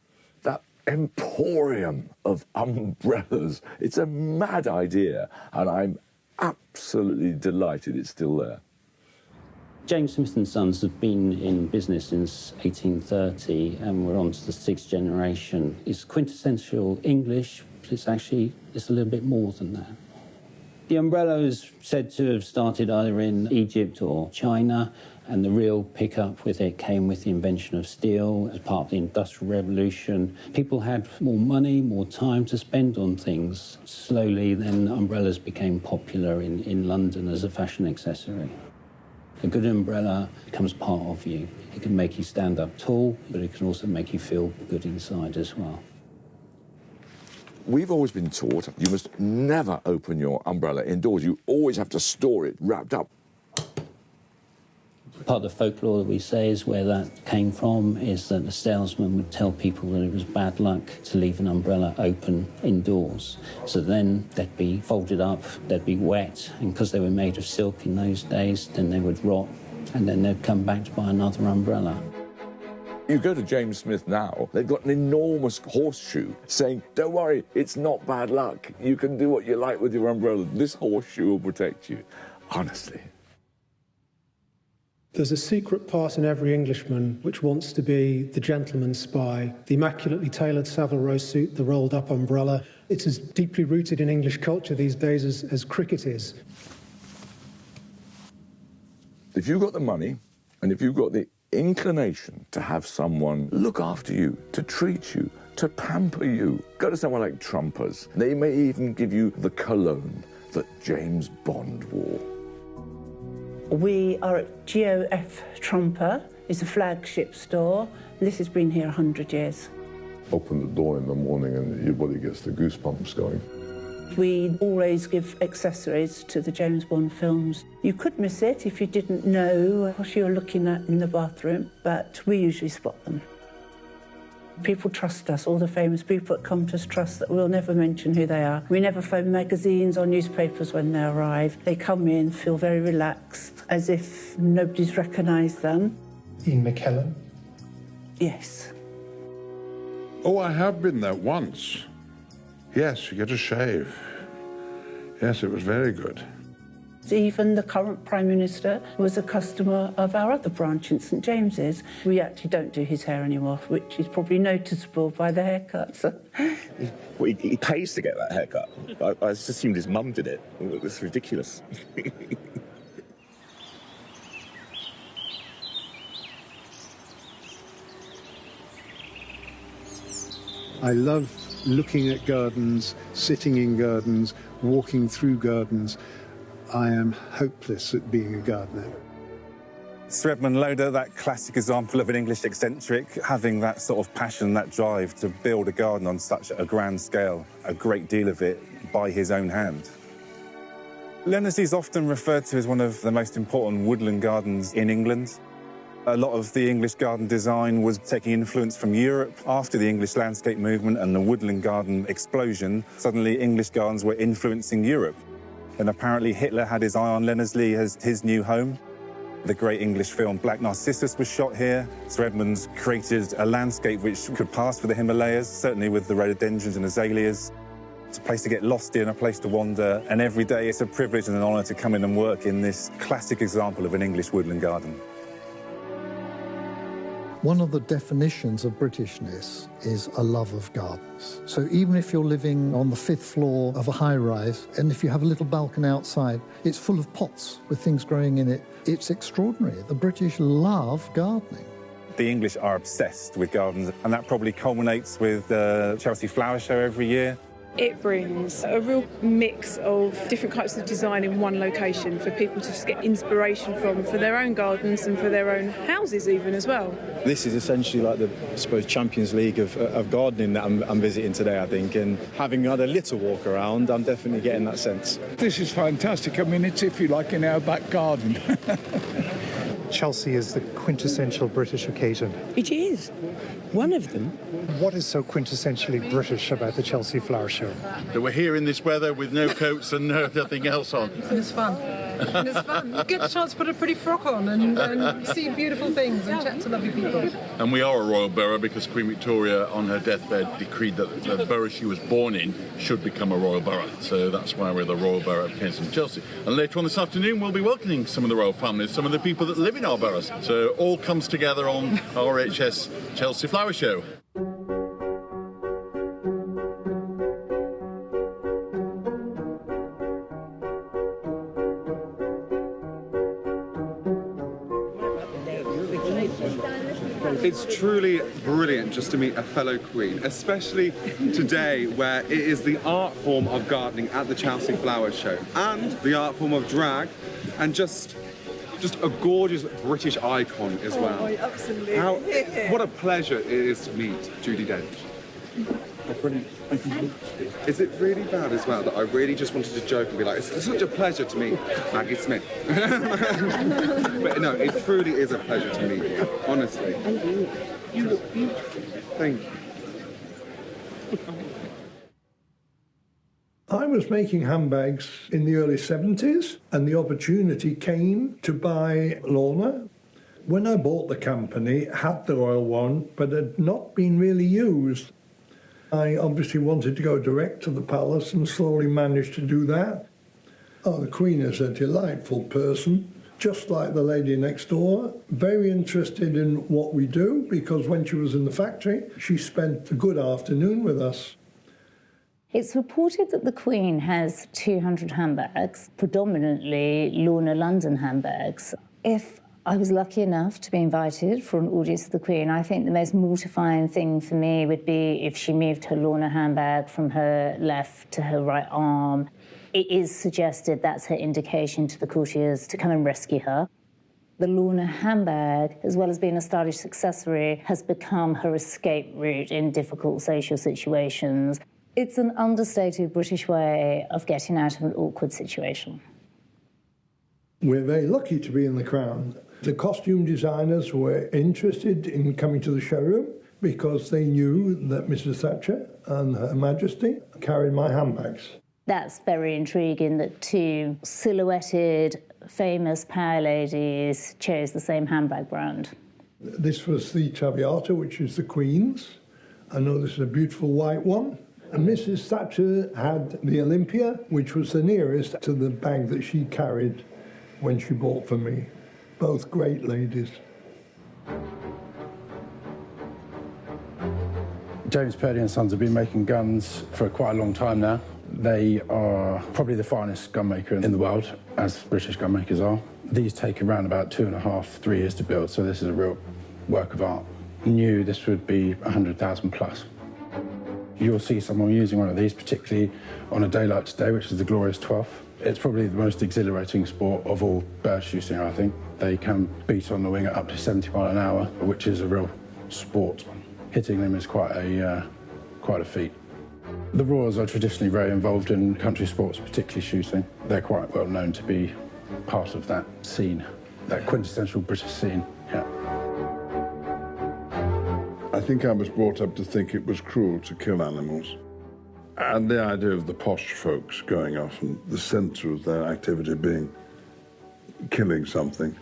S17: That emporium of umbrellas, it's a mad idea, and I'm absolutely delighted it's still there.
S24: James Smith and Sons have been in business since 1830, and we're on to the sixth generation. It's quintessential English, but it's a little bit more than that. The umbrella is said to have started either in Egypt or China, and the real pickup with it came with the invention of steel as part of the Industrial Revolution. People had more money, more time to spend on things. Slowly, then, umbrellas became popular in London as a fashion accessory. A good umbrella becomes part of you. It can make you stand up tall, but it can also make you feel good inside as well.
S17: We've always been taught you must never open your umbrella indoors. You always have to store it wrapped up.
S24: Part of the folklore that we say is where that came from is that the salesman would tell people that it was bad luck to leave an umbrella open indoors. So then they'd be folded up, they'd be wet, and because they were made of silk in those days, then they would rot, and then they'd come back to buy another umbrella.
S17: You go to James Smith now, they've got an enormous horseshoe saying, don't worry, it's not bad luck. You can do what you like with your umbrella. This horseshoe will protect you. Honestly.
S14: There's a secret part in every Englishman which wants to be the gentleman's spy, the immaculately tailored Savile Row suit, the rolled-up umbrella. It's as deeply rooted in English culture these days as cricket is.
S17: If you've got the money And if you've got the inclination to have someone look after you, to treat you, to pamper you, go to someone like Trumpers. They may even give you the cologne that James Bond wore.
S1: We are at GOF Trumper. It's a flagship store. This has been here 100 years.
S3: Open the door in the morning and your body gets the goosebumps going.
S1: We always give accessories to the James Bond films. You could miss it if you didn't know what you were looking at in the bathroom, but we usually spot them. People trust us. All the famous people that come to us trust that we'll never mention who they are. We never phone magazines or newspapers when they arrive. They come in, feel very relaxed, as if nobody's recognised them.
S2: In McKellen?
S1: Yes.
S7: Oh, I have been there once. Yes, you get a shave. Yes, it was very good.
S1: Even the current Prime Minister was a customer of our other branch in St James's. We actually don't do his hair anymore, which is probably noticeable by the haircuts.
S8: Well, he pays to get that haircut. I just assumed his mum did it. It's ridiculous.
S14: I love looking at gardens, sitting in gardens, walking through gardens. I am hopeless at being a gardener.
S11: Sir Edmund Loder, that classic example of an English eccentric, having that sort of passion, that drive to build a garden on such a grand scale, a great deal of it by his own hand. Leonardslee is often referred to as one of the most important woodland gardens in England. A lot of the English garden design was taking influence from Europe. After the English landscape movement and the woodland garden explosion, suddenly English gardens were influencing Europe. And apparently Hitler had his eye on Leonardslee as his new home. The great English film Black Narcissus was shot here. Sir Edmund created a landscape which could pass for the Himalayas, certainly with the rhododendrons and azaleas. It's a place to get lost in, a place to wander, and every day it's a privilege and an honour to come in and work in this classic example of an English woodland garden.
S26: One of the definitions of Britishness is a love of gardens. So even if you're living on the 5th floor of a high-rise, and if you have a little balcony outside, it's full of pots with things growing in it. It's extraordinary. The British love gardening.
S11: The English are obsessed with gardens, and that probably culminates with the Chelsea Flower Show every year.
S21: It brings a real mix of different types of design in one location for people to just get inspiration from for their own gardens and for their own houses even as well.
S25: This is essentially like the, I suppose, Champions League of gardening that I'm visiting today, I think, and having had a little walk around, I'm definitely getting that sense.
S27: This is fantastic. I mean, it's, if you like, in our back garden.
S28: Chelsea is the quintessential British occasion.
S29: It is. One of them.
S28: What is so quintessentially British about the Chelsea Flower Show?
S30: That we're here in this weather with no coats and nothing else on.
S31: And it's fun. And it's fun. You get the chance to put a pretty frock on and see beautiful things and chat to lovely people.
S30: And we are a royal borough because Queen Victoria, on her deathbed, decreed that the borough she was born in should become a royal borough. So that's why we're the royal borough of Kensington and Chelsea. And later on this afternoon, we'll be welcoming some of the royal families, some of the people that live in our boroughs. So all comes together on RHS Chelsea Flower Show.
S32: It's truly brilliant just to meet a fellow queen, especially today where it is the art form of gardening at the Chelsea Flower Show and the art form of drag and just a gorgeous British icon as well.
S31: Oh, absolutely.
S32: What a pleasure it is to meet Judi Dench. Oh, brilliant. Is it really bad as well that I really just wanted to joke and be like, it's such a pleasure to meet Maggie Smith. But no, it truly is a pleasure to meet you, honestly. You look beautiful. Thank you.
S33: I was making handbags in the early 70s and the opportunity came to buy Lorna. When I bought the company, it had the royal one, but had not been really used. I obviously wanted to go direct to the palace and slowly managed to do that. Oh, the Queen is a delightful person, just like the lady next door. Very interested in what we do, because when she was in the factory, she spent a good afternoon with us.
S16: It's reported that the Queen has 200 handbags, predominantly Lorna London handbags. If I was lucky enough to be invited for an audience of the Queen. I think the most mortifying thing for me would be if she moved her Lorna handbag from her left to her right arm. It is suggested that's her indication to the courtiers to come and rescue her. The Lorna handbag, as well as being a stylish accessory, has become her escape route in difficult social situations. It's an understated British way of getting out of an awkward situation.
S33: We're very lucky to be in the Crown. The costume designers were interested in coming to the showroom because they knew that Mrs. Thatcher and Her Majesty carried my handbags.
S16: That's very intriguing that two silhouetted, famous power ladies chose the same handbag brand.
S33: This was the Traviata, which is the Queen's. I know this is a beautiful white one. And Mrs. Thatcher had the Olympia, which was the nearest to the bag that she carried when she bought for me. Both great ladies.
S4: James Purdy & Sons have been making guns for quite a long time now. They are probably the finest gunmaker in the world, as British gunmakers are. These take around about 2.5, 3 years to build, so this is a real work of art. New, this would be 100,000 plus. You'll see someone using one of these, particularly on a day like today, which is the glorious 12th. It's probably the most exhilarating sport of all bird shooting, I think. They can beat on the wing at up to 70 miles an hour, which is a real sport. Hitting them is quite a feat. The Royals are traditionally very involved in country sports, particularly shooting. They're quite well known to be part of that scene, that quintessential British scene, yeah.
S7: I think I was brought up to think it was cruel to kill animals. And the idea of the posh folks going off and the centre of their activity being killing something,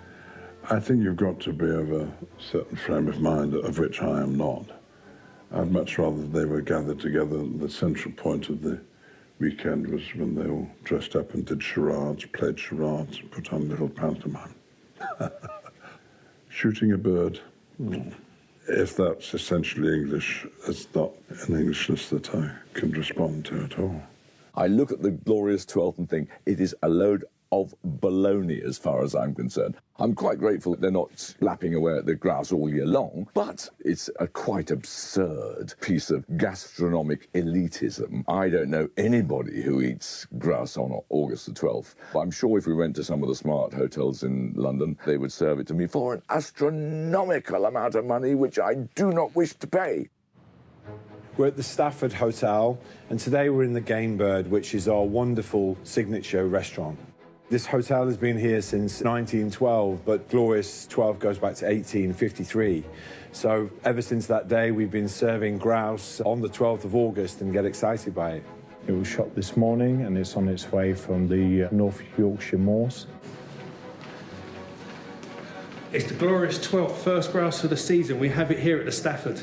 S7: I think you've got to be of a certain frame of mind, of which I am not. I'd much rather they were gathered together. The central point of the weekend was when they all dressed up and did charades, played charades, and put on a little pantomime. Shooting a bird. If that's essentially English, it's not an Englishness that I can respond to at all.
S17: I look at the glorious 12th and think it is a load of baloney as far as I'm concerned. I'm quite grateful that they're not lapping away at the grouse all year long, but it's a quite absurd piece of gastronomic elitism. I don't know anybody who eats grouse on August the 12th. I'm sure if we went to some of the smart hotels in London, they would serve it to me for an astronomical amount of money, which I do not wish to pay.
S25: We're at the Stafford Hotel, and today we're in the Game Bird, which is our wonderful signature restaurant. This hotel has been here since 1912, but glorious 12 goes back to 1853. So ever since that day, we've been serving grouse on the 12th of August and get excited by it.
S28: It was shot this morning and it's on its way from the North Yorkshire moors.
S5: It's the glorious 12th, first grouse of the season. We have it here at the Stafford.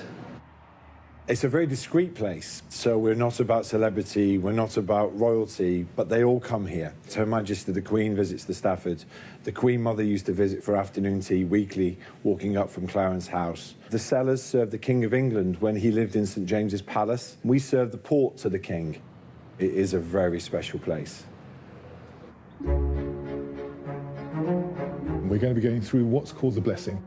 S25: It's a very discreet place, so we're not about celebrity, we're not about royalty, but they all come here. Her Majesty the Queen visits the Stafford. The Queen Mother used to visit for afternoon tea weekly, walking up from Clarence House. The Sellers served the King of England when he lived in St James's Palace. We serve the port to the King. It is a very special place.
S6: We're going to be going through what's called the blessing.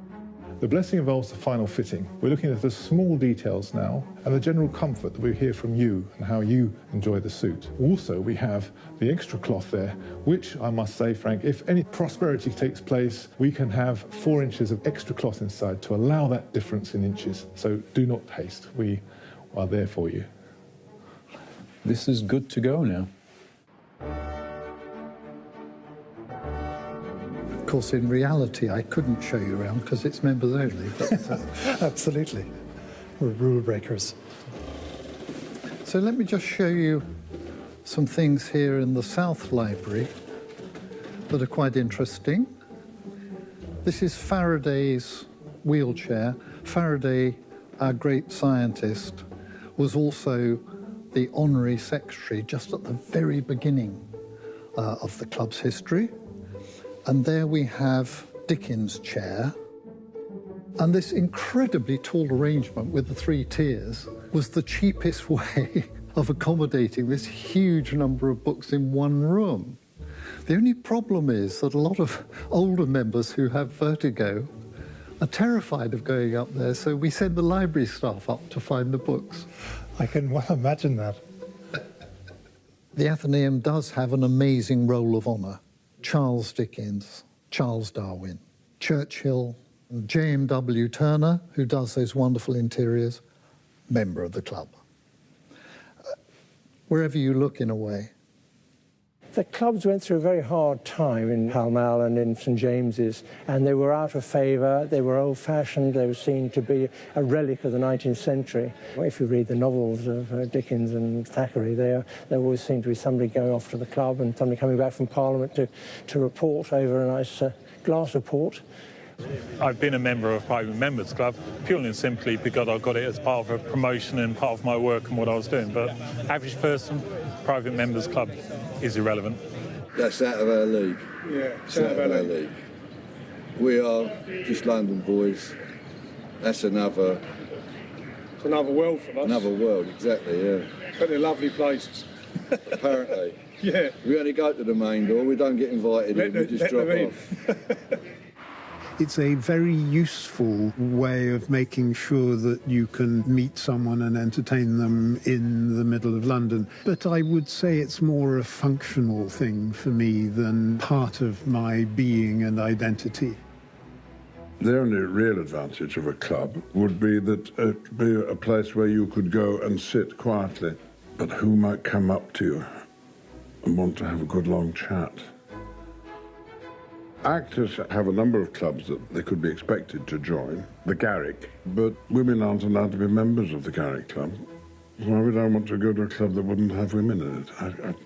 S6: The blessing involves the final fitting. We're looking at the small details now and the general comfort that we hear from you and how you enjoy the suit. Also, we have the extra cloth there, which I must say, Frank, if any prosperity takes place, we can have 4 inches of extra cloth inside to allow that difference in inches. So do not haste. We are there for you.
S4: This is good to go now.
S26: Of course, in reality, I couldn't show you around because it's members only. But,
S28: absolutely. We're rule breakers.
S26: So let me just show you some things here in the South Library that are quite interesting. This is Faraday's wheelchair. Faraday, our great scientist, was also the honorary secretary just at the very beginning of the club's history. And there we have Dickens' chair. And this incredibly tall arrangement with the 3 tiers was the cheapest way of accommodating this huge number of books in one room. The only problem is that a lot of older members who have vertigo are terrified of going up there, so we send the library staff up to find the books.
S28: I can well imagine that.
S26: The Athenaeum does have an amazing roll of honour. Charles Dickens, Charles Darwin, Churchill, J.M.W. Turner, who does those wonderful interiors, member of the club. Wherever you look, in a way.
S2: The clubs went through a very hard time in Pall Mall and in St James's, and they were out of favour, they were old-fashioned, they were seen to be a relic of the 19th century. If you read the novels of Dickens and Thackeray, there always seemed to be somebody going off to the club and somebody coming back from Parliament to report over a nice glass of port.
S3: I've been a member of Private Members Club purely and simply because I got it as part of a promotion and part of my work and what I was doing. But average person, Private Members Club is irrelevant.
S9: That's out of our league.
S2: Yeah,
S9: it's out of our league. We are just London boys. That's another...
S2: It's another world for us.
S9: Another world, exactly, yeah.
S2: But they're lovely places.
S9: Apparently.
S2: Yeah.
S9: We only go to the main door, we don't get invited in, we just drop off.
S10: It's a very useful way of making sure that you can meet someone and entertain them in the middle of London. But I would say it's more a functional thing for me than part of my being and identity.
S7: The only real advantage of a club would be that it'd be a place where you could go and sit quietly. But who might come up to you and want to have a good long chat? Actors have a number of clubs that they could be expected to join, the Garrick, but women aren't allowed to be members of the Garrick Club. Why would I want to go to a club that wouldn't have women in it?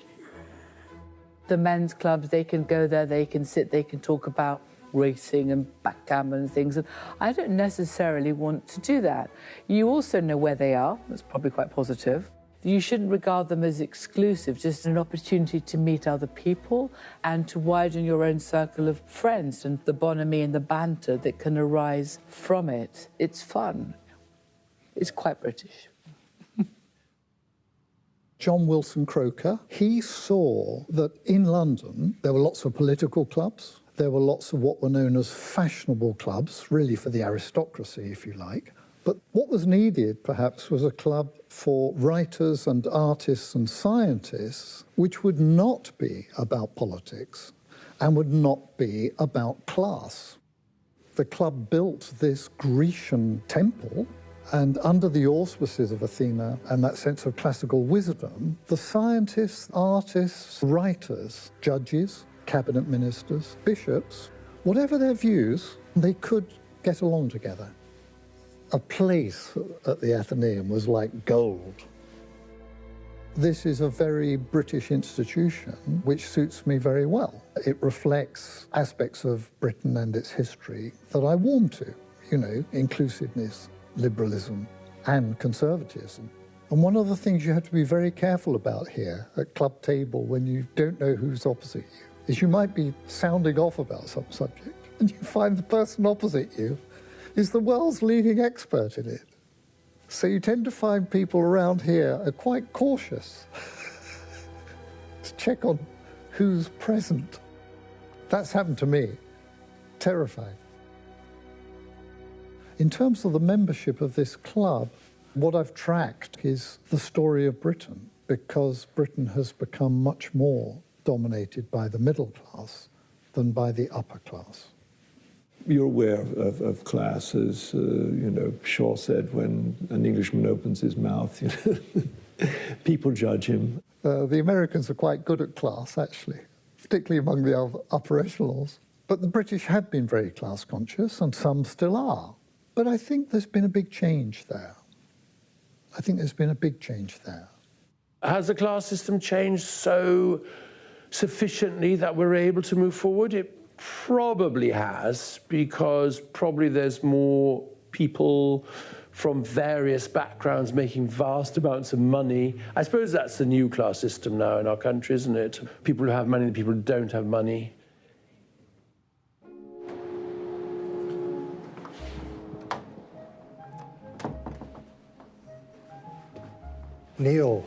S12: The men's clubs, they can go there, they can sit, they can talk about racing and backgammon and things, and I don't necessarily want to do that. You also know where they are, that's probably quite positive. You shouldn't regard them as exclusive, just an opportunity to meet other people and to widen your own circle of friends and the bonhomie and the banter that can arise from it. It's fun. It's quite British.
S26: John Wilson Croker, he saw that in London there were lots of political clubs, there were lots of what were known as fashionable clubs, really for the aristocracy, if you like. But what was needed, perhaps, was a club for writers and artists and scientists, which would not be about politics and would not be about class. The club built this Grecian temple, and under the auspices of Athena and that sense of classical wisdom, the scientists, artists, writers, judges, cabinet ministers, bishops, whatever their views, they could get along together. A place at the Athenaeum was like gold. This is a very British institution, which suits me very well. It reflects aspects of Britain and its history that I warm to, you know, inclusiveness, liberalism, and conservatism. And one of the things you have to be very careful about here at club table when you don't know who's opposite you is you might be sounding off about some subject and you find the person opposite you is the world's leading expert in it. So you tend to find people around here are quite cautious to check on who's present. That's happened to me. Terrifying. In terms of the membership of this club, what I've tracked is the story of Britain, because Britain has become much more dominated by the middle class than by the upper class.
S13: You're aware of class, as Shaw said, when an Englishman opens his mouth, people judge him.
S26: The Americans are quite good at class, actually, particularly among the upper echelons. But the British have been very class conscious, and some still are. But I think there's been a big change there.
S15: Has the class system changed so sufficiently that we're able to move forward? It probably has, because probably there's more people from various backgrounds making vast amounts of money. I suppose that's the new class system now in our country, isn't it? People who have money and people who don't have money.
S14: Neil,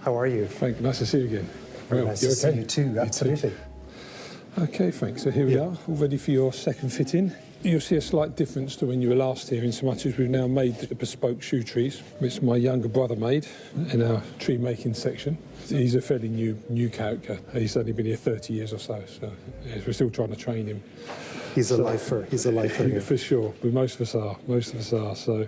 S14: how are you?
S6: Frank, nice to see you again.
S1: Very nice to see you too, absolutely.
S6: Okay, Frank, so here we are, all ready for your second fitting. You'll see a slight difference to when you were last here, in so much as we've now made the bespoke shoe trees, which my younger brother made in our tree making section. He's a fairly new character. He's only been here 30 years or so yes, we're still trying to train him.
S1: He's a lifer. He's a lifer.
S6: Yeah. For sure, but most of us are. So,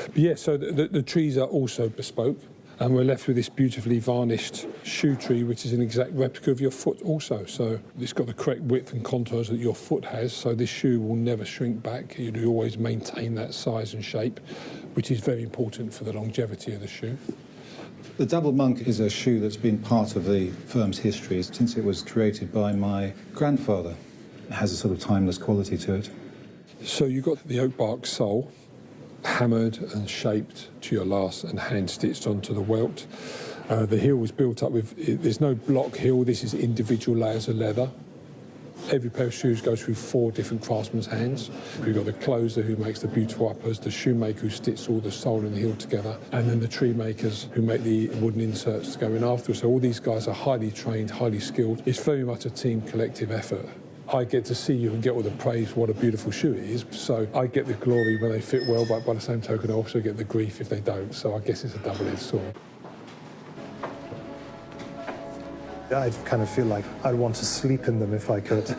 S6: but yeah, so the trees are also bespoke. And we're left with this beautifully varnished shoe tree, which is an exact replica of your foot also. So it's got the correct width and contours that your foot has, so this shoe will never shrink back. You'll always maintain that size and shape, which is very important for the longevity of the shoe.
S8: The Double Monk is a shoe that's been part of the firm's history since it was created by my grandfather. It has a sort of timeless quality to it.
S6: So you've got the oak bark sole, hammered and shaped to your last and hand stitched onto the welt. The heel was built up with, there's no block heel, this is individual layers of leather. Every pair of shoes goes through 4 different craftsmen's hands. We've got the closer who makes the beautiful uppers, the shoemaker who stitches all the sole and the heel together, and then the tree makers who make the wooden inserts to go in after. So all these guys are highly trained, highly skilled. It's very much a team collective effort. I get to see you and get all the praise what a beautiful shoe it is, so I get the glory when they fit well, but by the same token I also get the grief if they don't, so I guess it's a double-edged sword.
S1: I kind of feel like I'd want to sleep in them if I could.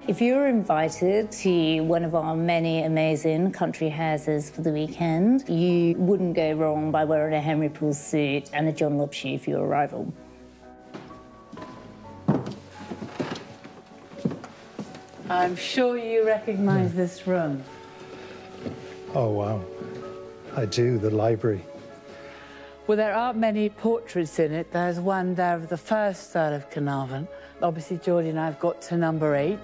S16: If you were invited to one of our many amazing country houses for the weekend, you wouldn't go wrong by wearing a Henry Poole suit and a John Lobb shoe for your arrival. I'm sure you recognise this room.
S1: Oh, wow. I do, the library.
S12: Well, there aren't many portraits in it. There's one there of the first Earl of Carnarvon. Obviously, Geordie and I have got to number 8.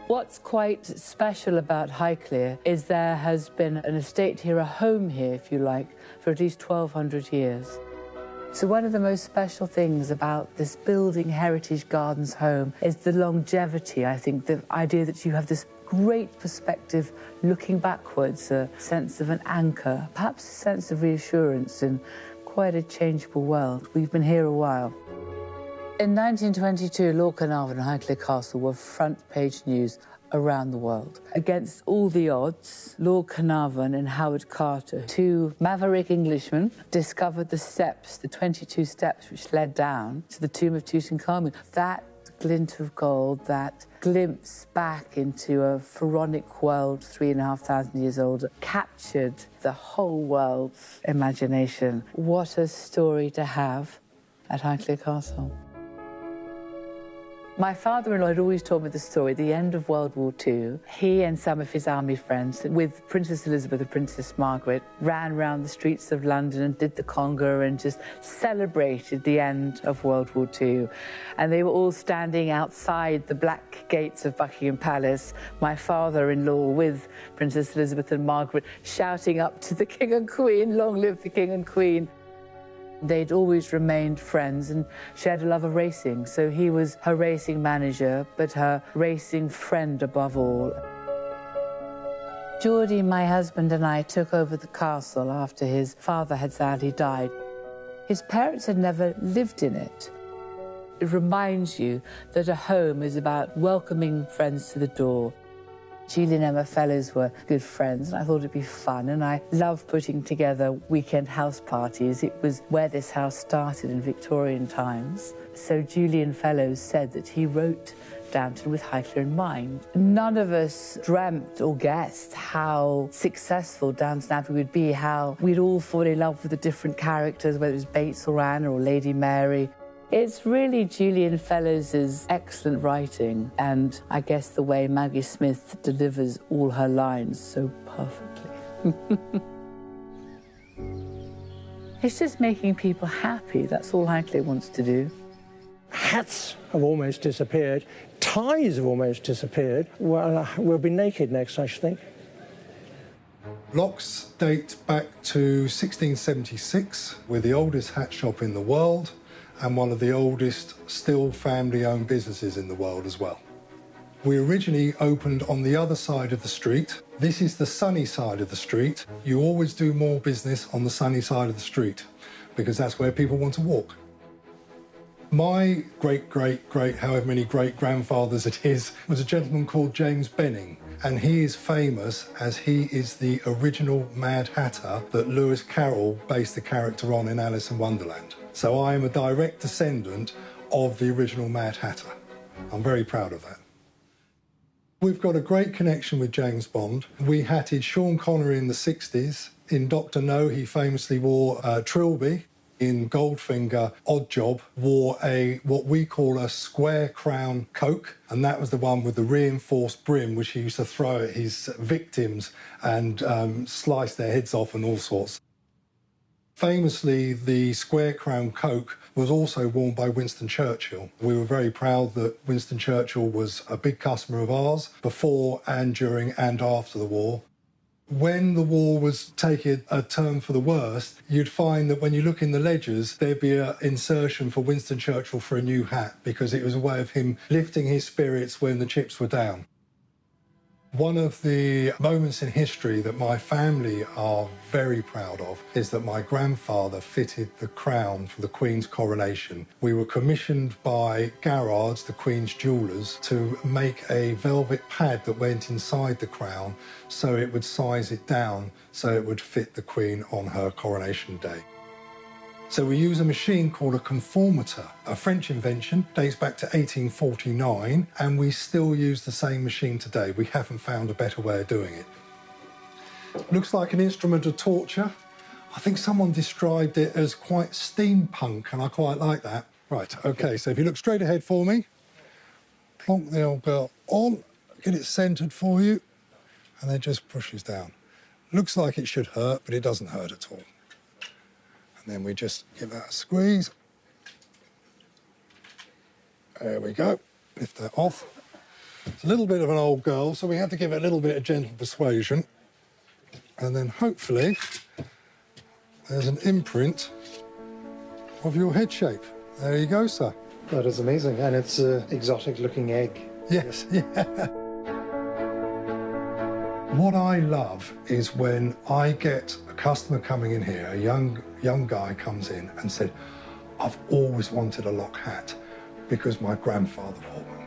S12: What's quite special about Highclere is there has been an estate here, a home here, if you like, for at least 1,200 years. So one of the most special things about this building Heritage Gardens home is the longevity, I think, the idea that you have this great perspective looking backwards, a sense of an anchor, perhaps a sense of reassurance in quite a changeable world. We've been here a while. In 1922, Lord Carnarvon and Highclere Castle were front-page news around the world. Against all the odds, Lord Carnarvon and Howard Carter, 2 maverick Englishmen, discovered the steps, the 22 steps which led down to the tomb of Tutankhamun. That glint of gold, that glimpse back into a pharaonic world 3,500 years old, captured the whole world's imagination. What a story to have at Highclere Castle. My father-in-law had always told me the story, at the end of World War II, he and some of his army friends, with Princess Elizabeth and Princess Margaret, ran round the streets of London and did the conga and just celebrated the end of World War II. And they were all standing outside the black gates of Buckingham Palace, my father-in-law with Princess Elizabeth and Margaret, shouting up to the King and Queen, "Long live the King and Queen." They'd always remained friends and shared a love of racing, so he was her racing manager, but her racing friend above all. Geordie, my husband, and I took over the castle after his father had sadly died. His parents had never lived in it. It reminds you that a home is about welcoming friends to the door. Julie and Emma Fellows were good friends, and I thought it'd be fun, and I love putting together weekend house parties. It was where this house started in Victorian times. So Julian Fellows said that he wrote Downton with Highclere in mind. None of us dreamt or guessed how successful Downton Abbey would be, how we'd all fall in love with the different characters, whether it was Bates or Anne or Lady Mary. It's really Julian Fellows' excellent writing, and I guess the way Maggie Smith delivers all her lines so perfectly. It's just making people happy. That's all Highclere wants to do.
S2: Hats have almost disappeared. Ties have almost disappeared. Well, we'll be naked next, I should think.
S11: Locks date back to 1676. We're the oldest hat shop in the world, and one of the oldest still family-owned businesses in the world as well. We originally opened on the other side of the street. This is the sunny side of the street. You always do more business on the sunny side of the street. because that's where people want to walk. My great, however many great-grandfathers it is, was a gentleman called James Benning, and he is famous as he is the original Mad Hatter that Lewis Carroll based the character on in Alice in Wonderland. So I am a direct descendant of the original Mad Hatter. I'm very proud of that. We've got a great connection with James Bond. We hatted Sean Connery in the 60s. In Dr. No, he famously wore Trilby. In Goldfinger, Oddjob wore what we call a square crown coke, and that was the one with the reinforced brim, which he used to throw at his victims and slice their heads off and all sorts. Famously, the square crown coke was also worn by Winston Churchill. We were very proud that Winston Churchill was a big customer of ours before and during and after the war. When the war was taking a turn for the worst, you'd find that when you look in the ledgers, there'd be an insertion for Winston Churchill for a new hat, because it was a way of him lifting his spirits when the chips were down. One of the moments in history that my family are very proud of is that my grandfather fitted the crown for the Queen's coronation. We were commissioned by Garrard's, the Queen's jewellers, to make a velvet pad that went inside the crown so it would size it down so it would fit the Queen on her coronation day. So we use a machine called a conformator, a French invention, dates back to 1849, and we still use the same machine today. We haven't found a better way of doing it. Looks like an instrument of torture. I think someone described it as quite steampunk, and I quite like that. Right, OK, so if you look straight ahead for me, plonk the old girl on, get it centred for you, and then just pushes down. Looks like it should hurt, but it doesn't hurt at all. And then we just give that a squeeze. There we go. Lift that off. It's a little bit of an old girl, so we have to give it a little bit of gentle persuasion. And then hopefully there's an imprint of your head shape. There you go, sir.
S28: That is amazing. And it's an exotic-looking egg.
S11: Yes, yeah. What I love is when I get a customer coming in here, a young guy comes in and said, I've always wanted a lock hat because my grandfather wore one.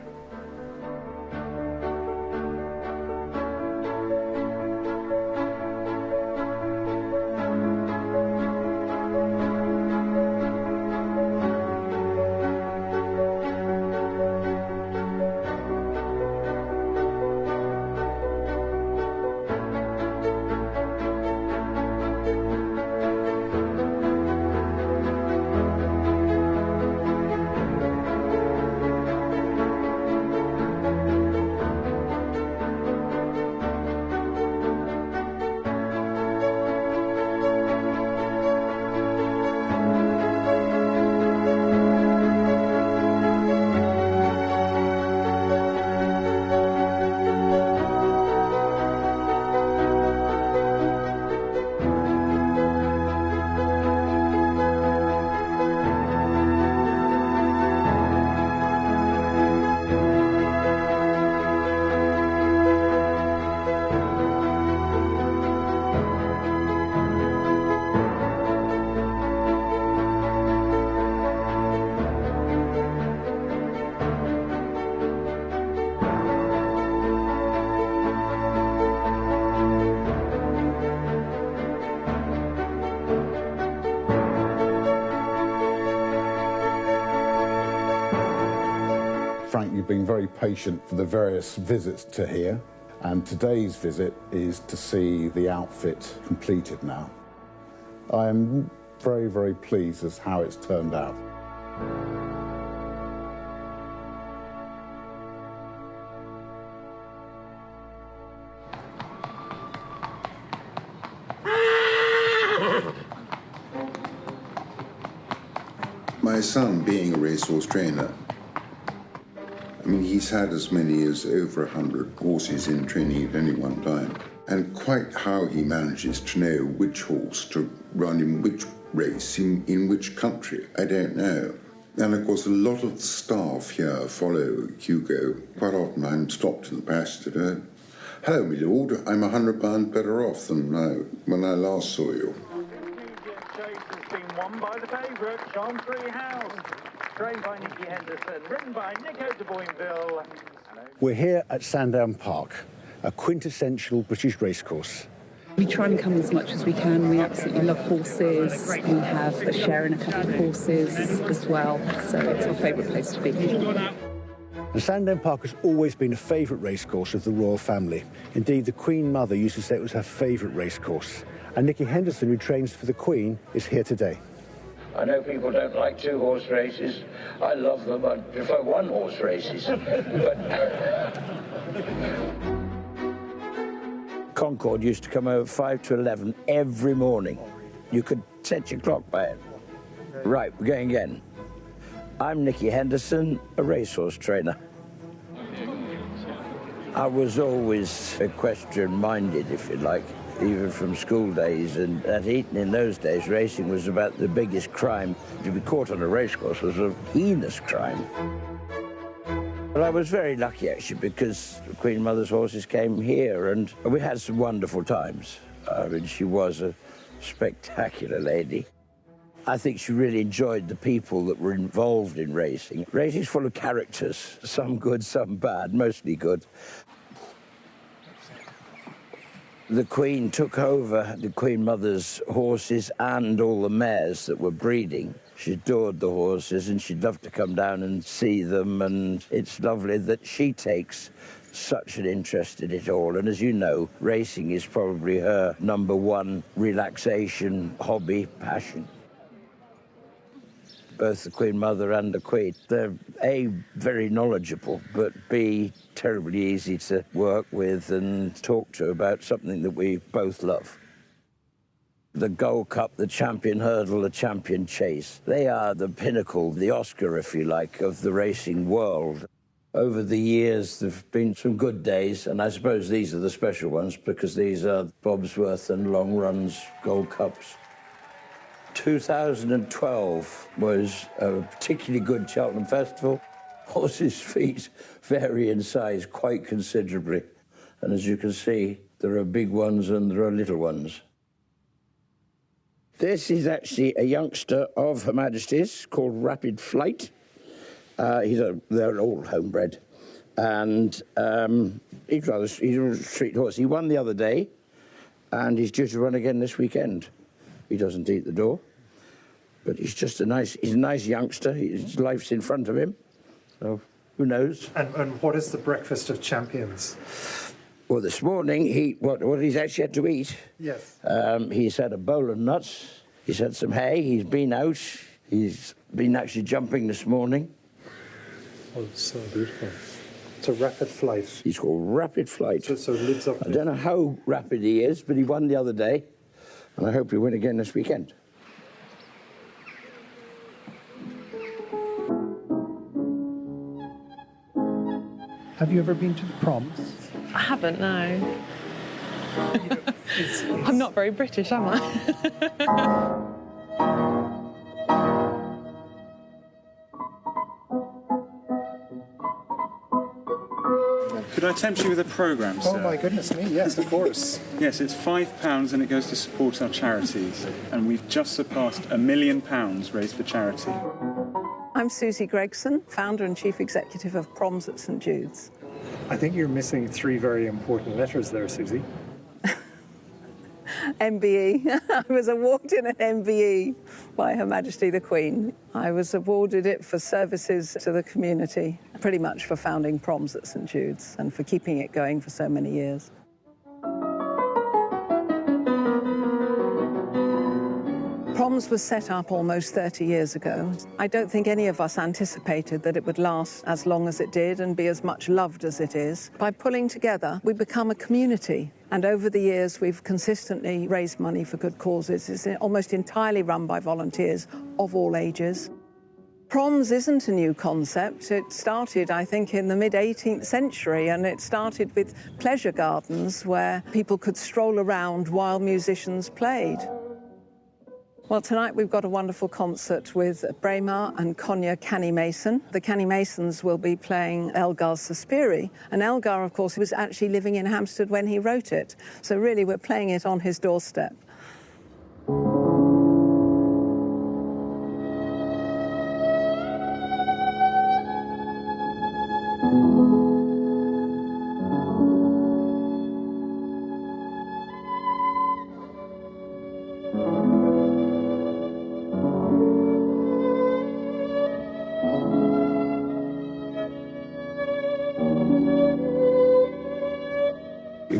S18: Frank, you've been very patient for the various visits to here, and today's visit is to see the outfit completed now. I am very, very pleased as how it's turned out.
S19: My son, being a racehorse trainer, I mean, he's had as many as over 100 horses in training at any one time. And quite how he manages to know which horse to run in which race, in which country, I don't know. And of course, a lot of the staff here follow Hugo. Quite often I'm stopped in the pasture. Hello, my lord, I'm £100 better off than when I last saw you.
S3: Chase has been
S5: and won by the favourite, Chantry House. Trained by Nicky Henderson, written by Nico de Boinville.
S17: We're here at Sandown Park, a quintessential British racecourse.
S20: We try and come as much as we can. We absolutely love horses. We have a share in a couple of horses as well, so it's our favourite place to be.
S17: And Sandown Park has always been a favourite racecourse of the royal family. Indeed, the Queen Mother used to say it was her favourite racecourse. And Nicky Henderson, who trains for the Queen, is here today.
S21: I know people don't like 2-horse races. I love them. I prefer 1-horse races. Concord used to come over 5 to 11 every morning. You could set your clock by it. Right, we're going again. I'm Nicky Henderson, a racehorse trainer. I was always equestrian-minded, if you like, even from school days. And at Eton in those days, racing was about the biggest crime. To be caught on a racecourse was a heinous crime. Well, I was very lucky, actually, because the Queen Mother's horses came here, and we had some wonderful times. I mean, she was a spectacular lady. I think she really enjoyed the people that were involved in racing. Racing's full of characters, some good, some bad, mostly good. The Queen took over the Queen Mother's horses and all the mares that were breeding. She adored the horses and she'd love to come down and see them, and it's lovely that she takes such an interest in it all. And as you know, racing is probably her #1 relaxation, hobby, passion. Both the Queen Mother and the Queen, they're A, very knowledgeable, but B, terribly easy to work with and talk to about something that we both love. The Gold Cup, the Champion Hurdle, the Champion Chase. They are the pinnacle, the Oscar, if you like, of the racing world. Over the years, there have been some good days, and I suppose these are the special ones because these are Bobsworth and Long Run's Gold Cups. 2012 was a particularly good Cheltenham Festival. Horses' feet vary in size quite considerably. And as you can see, there are big ones and there are little ones. This is actually a youngster of Her Majesty's called Rapid Flight. They're all homebred. And he's a street horse. He won the other day, and he's due to run again this weekend. He doesn't eat the door, but he's just he's a nice youngster. His life's in front of him, so who knows?
S28: And what is the breakfast of champions? Well, this morning, what he's actually had to eat. Yes. He's had a bowl of nuts. He's had some hay. He's been out. He's been actually jumping this morning. Oh, it's so beautiful. It's a Rapid Flight. He's called Rapid Flight. So lids up. I don't know how rapid he is, but he won the other day, and I hope he'll win again this weekend. Have you ever been to the proms?
S22: I haven't, no. I'm not very British, am I?
S23: Could I tempt you with a programme, sir?
S28: Oh, my goodness me, yes, of course.
S23: Yes, it's £5 and it goes to support our charities. And we've just surpassed £1 million raised for charity.
S24: I'm Susie Gregson, founder and chief executive of Proms at St Jude's.
S28: I think you're missing 3 very important letters there, Susie.
S24: MBE. I was awarded an MBE by Her Majesty the Queen. I was awarded it for services to the community, pretty much for founding Proms at St Jude's and for keeping it going for so many years. Proms was set up almost 30 years ago. I don't think any of us anticipated that it would last as long as it did and be as much loved as it is. By pulling together, we become a community. And over the years, we've consistently raised money for good causes. It's almost entirely run by volunteers of all ages. Proms isn't a new concept. It started, I think, in the mid-18th century, and it started with pleasure gardens where people could stroll around while musicians played. Well, tonight we've got a wonderful concert with Braemar and Cognac Canny Mason. The Canny Masons will be playing Elgar's Suspiri, and Elgar, of course, was actually living in Hampstead when he wrote it. So really, we're playing it on his doorstep.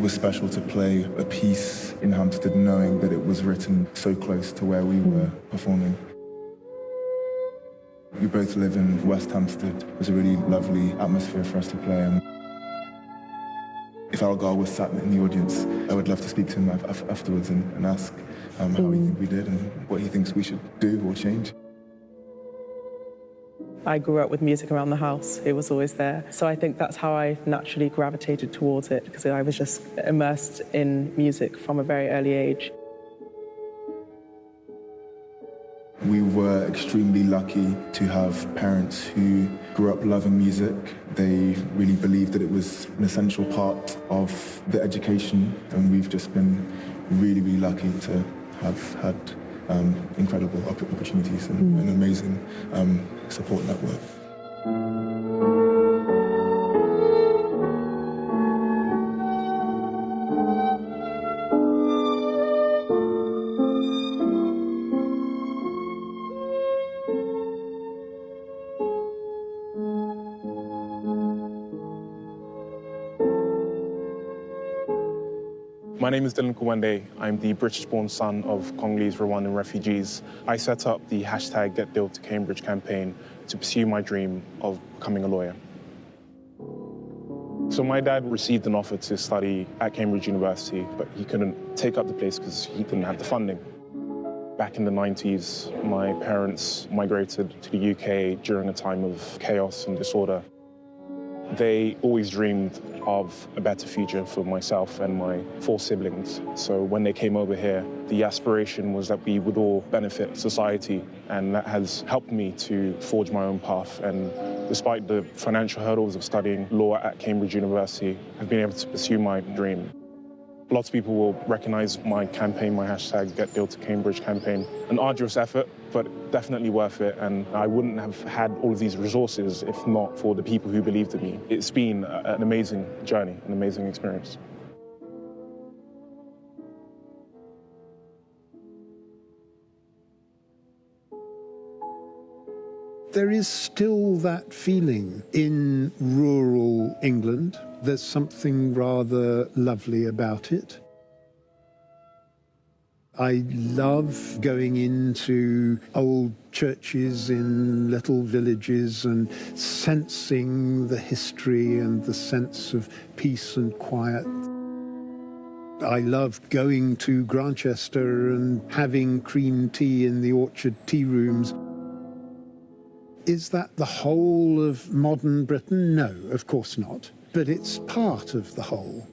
S4: was special to play a piece in Hampstead knowing that it was written so close to where we were performing. We both live in West Hampstead. It was a really lovely atmosphere for us to play in. If Algar was sat in the audience, I would love to speak to him afterwards and ask how he thinks we did and what he thinks we should do or change.
S22: I grew up with music around the house. It was always there. So I think that's how I naturally gravitated towards it, because I was just immersed in music from a very early age.
S4: We were extremely lucky to have parents who grew up loving music. They really believed that it was an essential part of the education, and we've just been really, really lucky to have had incredible opportunities and an amazing support network.
S7: My name is Dylan Kawende. I'm the British-born son of Congolese Rwandan refugees. I set up the hashtag Get Built to Cambridge campaign to pursue my dream of becoming a lawyer. So my dad received an offer to study at Cambridge University, but he couldn't take up the place because he didn't have the funding. Back in the 90s, my parents migrated to the UK during a time of chaos and disorder. They always dreamed of a better future for myself and my 4 siblings. So when they came over here, the aspiration was that we would all benefit society, and that has helped me to forge my own path. And despite the financial hurdles of studying law at Cambridge University, I've been able to pursue my dream. Lots of people will recognize my campaign, my hashtag Get Built to Cambridge campaign. An arduous effort, but definitely worth it. And I wouldn't have had all of these resources if not for the people who believed in me. It's been an amazing journey, an amazing experience.
S14: There is still that feeling in rural England. There's something rather lovely about it. I love going into old churches in little villages and sensing the history and the sense of peace and quiet. I love going to Grantchester and having cream tea in the orchard tea rooms. Is that the whole of modern Britain? No, of course not. But it's part of the whole.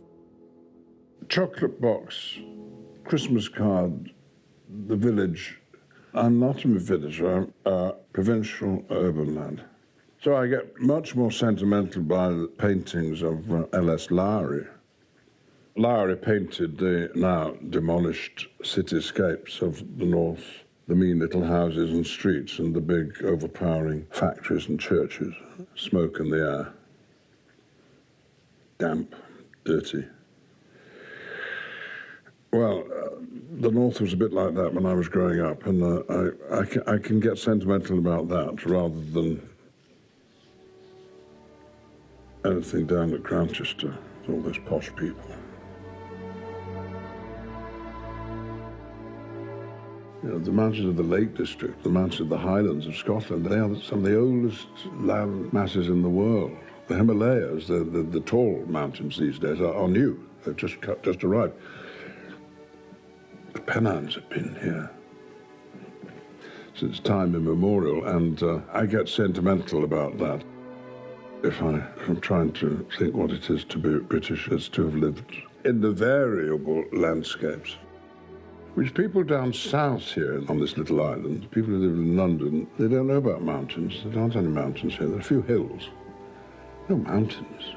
S9: Chocolate box, Christmas card, the village. I'm not a village, I'm a provincial urban lad. So I get much more sentimental by the paintings of L.S. Lowry. Lowry painted the now demolished cityscapes of the north, the mean little houses and streets and the big overpowering factories and churches, smoke in the air, damp, dirty. Well, the north was a bit like that when I was growing up, and I can get sentimental about that rather than anything down at Grantchester, all those posh people. You know, the mountains of the Lake District, the mountains of the Highlands of Scotland, they are some of the oldest land masses in the world. The Himalayas, the tall mountains these days, are new. They've just arrived. The Pennines have been here since time immemorial, and I get sentimental about that. If I'm trying to think what it is to be British, is to have lived in the variable landscapes, which people down south here on this little island, people who live in London, they don't know about mountains. There aren't any mountains here. There are a few hills. No mountains.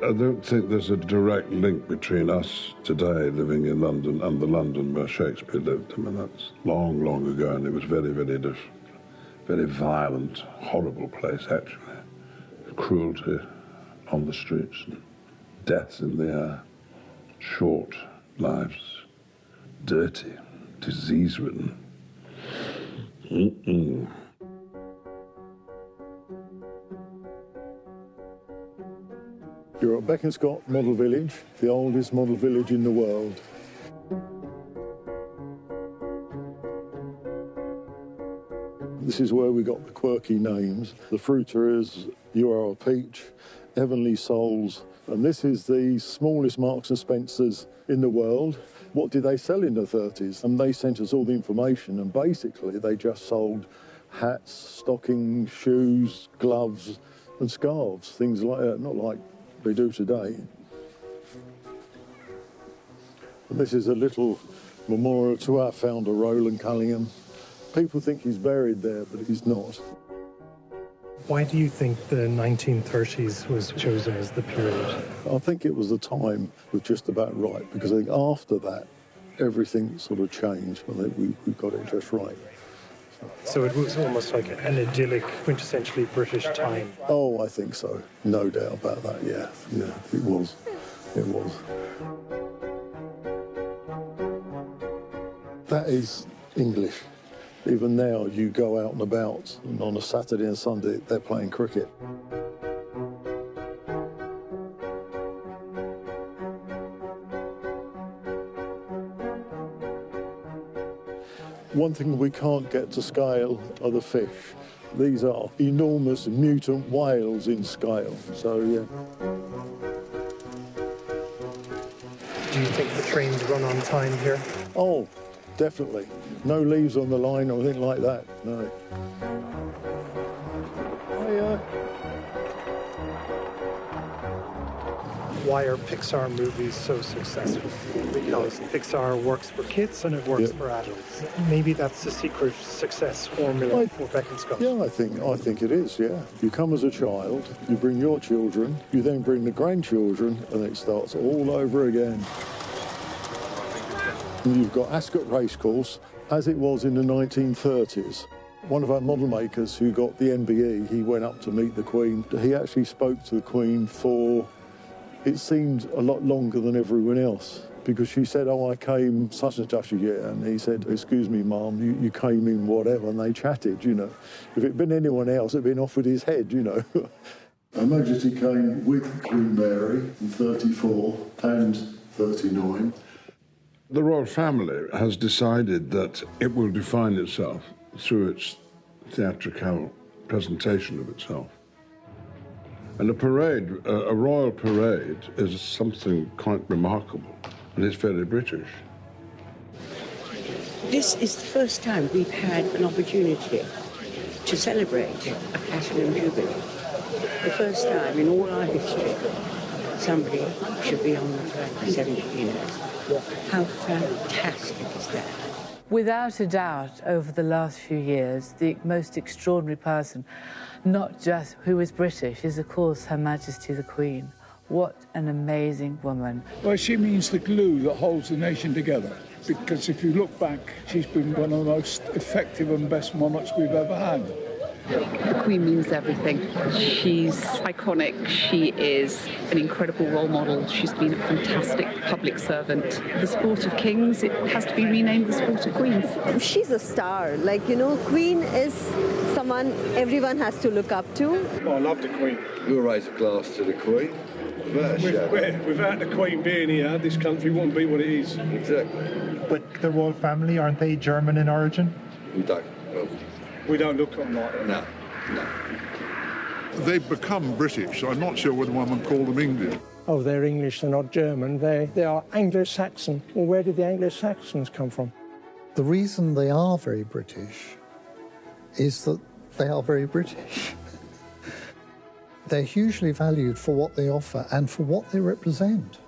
S9: I don't think there's a direct link between us today living in London and the London where Shakespeare lived. I mean, that's long, long ago, and it was very, very different. Very violent, horrible place, actually. Cruelty on the streets, and death in the air, short lives, dirty, disease-ridden.
S6: You're at Beaconscott Model Village, the oldest model village in the world. This is where we got the quirky names. The fruiterers, You Are a Peach, Heavenly Souls, and this is the smallest Marks and Spencers in the world. What did they sell in the 30s? And they sent us all the information, and basically they just sold hats, stockings, shoes, gloves and scarves, things like that, not like they do today. And this is a little memorial to our founder, Roland Cullingham. People think he's buried there, but he's not.
S1: Why do you think the 1930s was chosen as the period?
S6: I think it was the time was just about right, because I think after that, everything sort of changed. I think we got it just right.
S1: So it was almost like an idyllic, quintessentially British time.
S6: Oh, I think so. No doubt about that, yeah. Yeah, it was. It was. That is English. Even now, you go out and about, and on a Saturday and Sunday, they're playing cricket. One thing we can't get to scale are the fish. These are enormous mutant whales in scale, so yeah.
S1: Do you think the trains run on time here?
S6: Oh, definitely. No leaves on the line or anything like that, no.
S1: Why are Pixar movies so successful? Because Pixar works for kids and it works for adults. Maybe that's the secret success formula for Beaconscott.
S6: Yeah, I think it is, yeah. You come as a child, you bring your children, you then bring the grandchildren, and it starts all over again. And you've got Ascot Racecourse, as it was in the 1930s. One of our model makers who got the MBE, he went up to meet the Queen. He actually spoke to the Queen for, it seemed a lot longer than everyone else, because she said, oh, I came such and such a year, and he said, excuse me, Mum, you came in whatever, and they chatted, you know. If it'd been anyone else, it'd been off with his head, you know. Her Majesty came with Queen Mary in 34 and 39.
S9: The royal family has decided that it will define itself through its theatrical presentation of itself. And a parade, a royal parade, is something quite remarkable, and it's very British.
S8: This is the first time we've had an opportunity to celebrate a platinum jubilee. The first time in all our history somebody should be on the throne for 70 years. How fantastic is that?
S12: Without a doubt, over the last few years, the most extraordinary person, not just who is British, is, of course, Her Majesty the Queen. What an amazing woman.
S10: Well, she means the glue that holds the nation together, because if you look back, she's been one of the most effective and best monarchs we've ever had.
S20: The Queen means everything. She's iconic. She is an incredible role model. She's been a fantastic public servant. The sport of kings, it has to be renamed the sport of queens.
S13: She's a star. Like, you know, Queen is someone everyone has to look up to.
S10: Well, I love the Queen.
S15: We'll raise a glass to the Queen.
S10: Without the Queen being here, this country wouldn't be what it is.
S15: Exactly.
S1: But the royal family, aren't they German in origin?
S15: We don't.
S10: We don't look on like that.
S15: No.
S9: They've become British. I'm not sure whether one would call them English.
S2: Oh, they're English, they're not German. They are Anglo-Saxon. Well, where did the Anglo-Saxons come from?
S25: The reason they are very British is that they are very British. They're hugely valued for what they offer and for what they represent.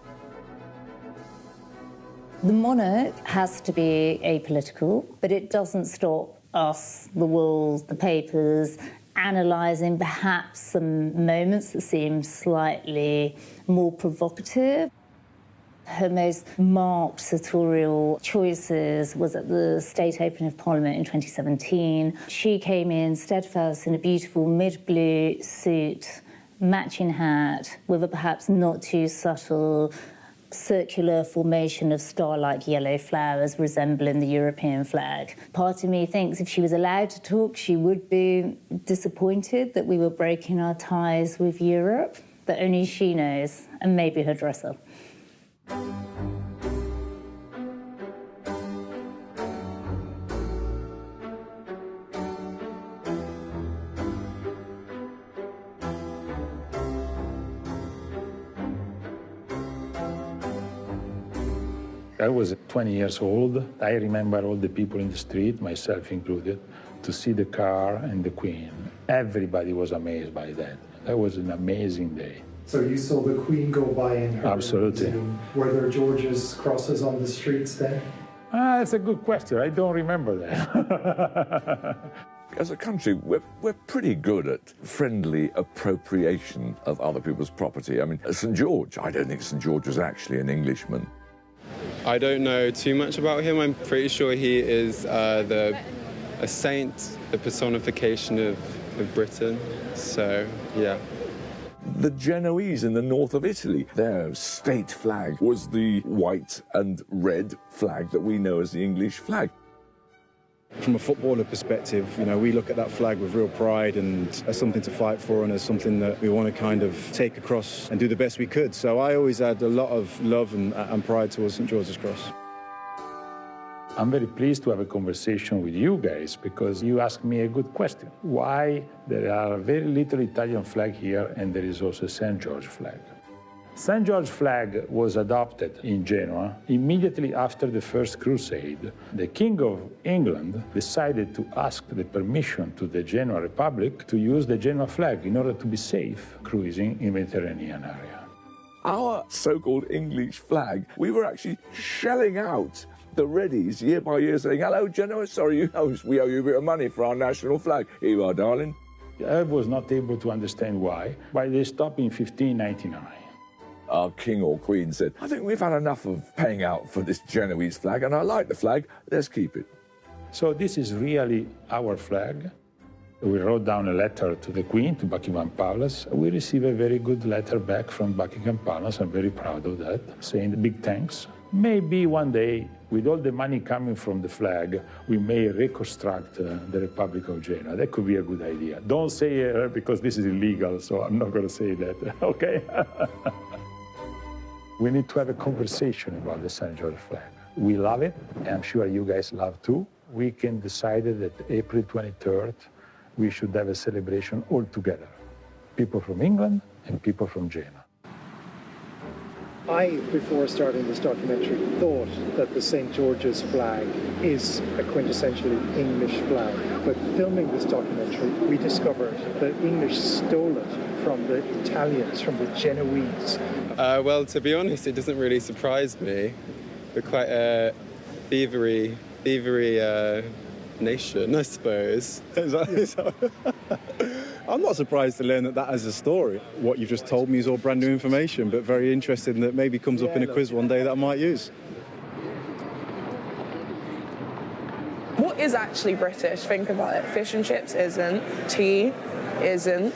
S16: The monarch has to be apolitical, but it doesn't stop us, the world, the papers, analysing perhaps some moments that seem slightly more provocative. Her most marked sartorial choices was at the State Opening of Parliament in 2017. She came in steadfast in a beautiful mid-blue suit, matching hat, with a perhaps not too subtle circular formation of star-like yellow flowers resembling the European flag. Part of me thinks if she was allowed to talk, she would be disappointed that we were breaking our ties with Europe. that only she knows, and maybe her dresser.
S3: I was 20 years old. I remember all the people in the street, myself included, to see the car and the Queen. Everybody was amazed by that. That was an amazing day.
S1: So you saw the Queen go by in her
S3: Absolutely.
S1: limousine. Were there George's crosses on the streets then?
S3: That's a good question. I don't remember that.
S5: As a country, we're pretty good at friendly appropriation of other people's property. I mean, St. George, I don't think St. George was actually an Englishman.
S11: I don't know too much about him. I'm pretty sure he is a saint, the personification of Britain. So, yeah.
S5: The Genoese in the north of Italy, their state flag was the white and red flag that we know as the English flag.
S17: From a footballer perspective, you know, we look at that flag with real pride and as something to fight for and as something that we want to kind of take across and do the best we could. So I always had a lot of love and pride towards St. George's Cross.
S3: I'm very pleased to have a conversation with you guys because you asked me a good question. Why there are very little Italian flag here and there is also a St. George flag? St. George flag was adopted in Genoa immediately after the First Crusade. The King of England decided to ask the permission to the Genoa Republic to use the Genoa flag in order to be safe cruising in the Mediterranean area.
S5: Our so-called English flag, we were actually shelling out the readies year by year saying, hello, Genoa, sorry, we owe you a bit of money for our national flag. Here you are, darling.
S3: I was not able to understand why, but they stopped in 1599.
S5: Our king or queen said, I think we've had enough of paying out for this Genoese flag, and I like the flag, let's keep it.
S3: So this is really our flag. We wrote down a letter to the Queen, to Buckingham Palace. We received a very good letter back from Buckingham Palace. I'm very proud of that, saying big thanks. Maybe one day, with all the money coming from the flag, we may reconstruct the Republic of Genoa. That could be a good idea. Don't say it because this is illegal, so I'm not going to say that, okay? We need to have a conversation about the St. George flag. We love it, and I'm sure you guys love too. We can decide that April 23rd, we should have a celebration all together. People from England and people from Genoa.
S1: I, before starting this documentary, thought that the St. George's flag is a quintessentially English flag. But filming this documentary, we discovered that English stole it from the Italians, from the Genoese.
S11: Well, to be honest, it doesn't really surprise me. We're quite a thievery nation, I suppose.
S17: I'm not surprised to learn that as a story. What you've just told me is all brand new information, but very interesting that maybe comes up in a quiz one day that I might use.
S18: What is actually British? Think about it. Fish and chips isn't. Tea isn't.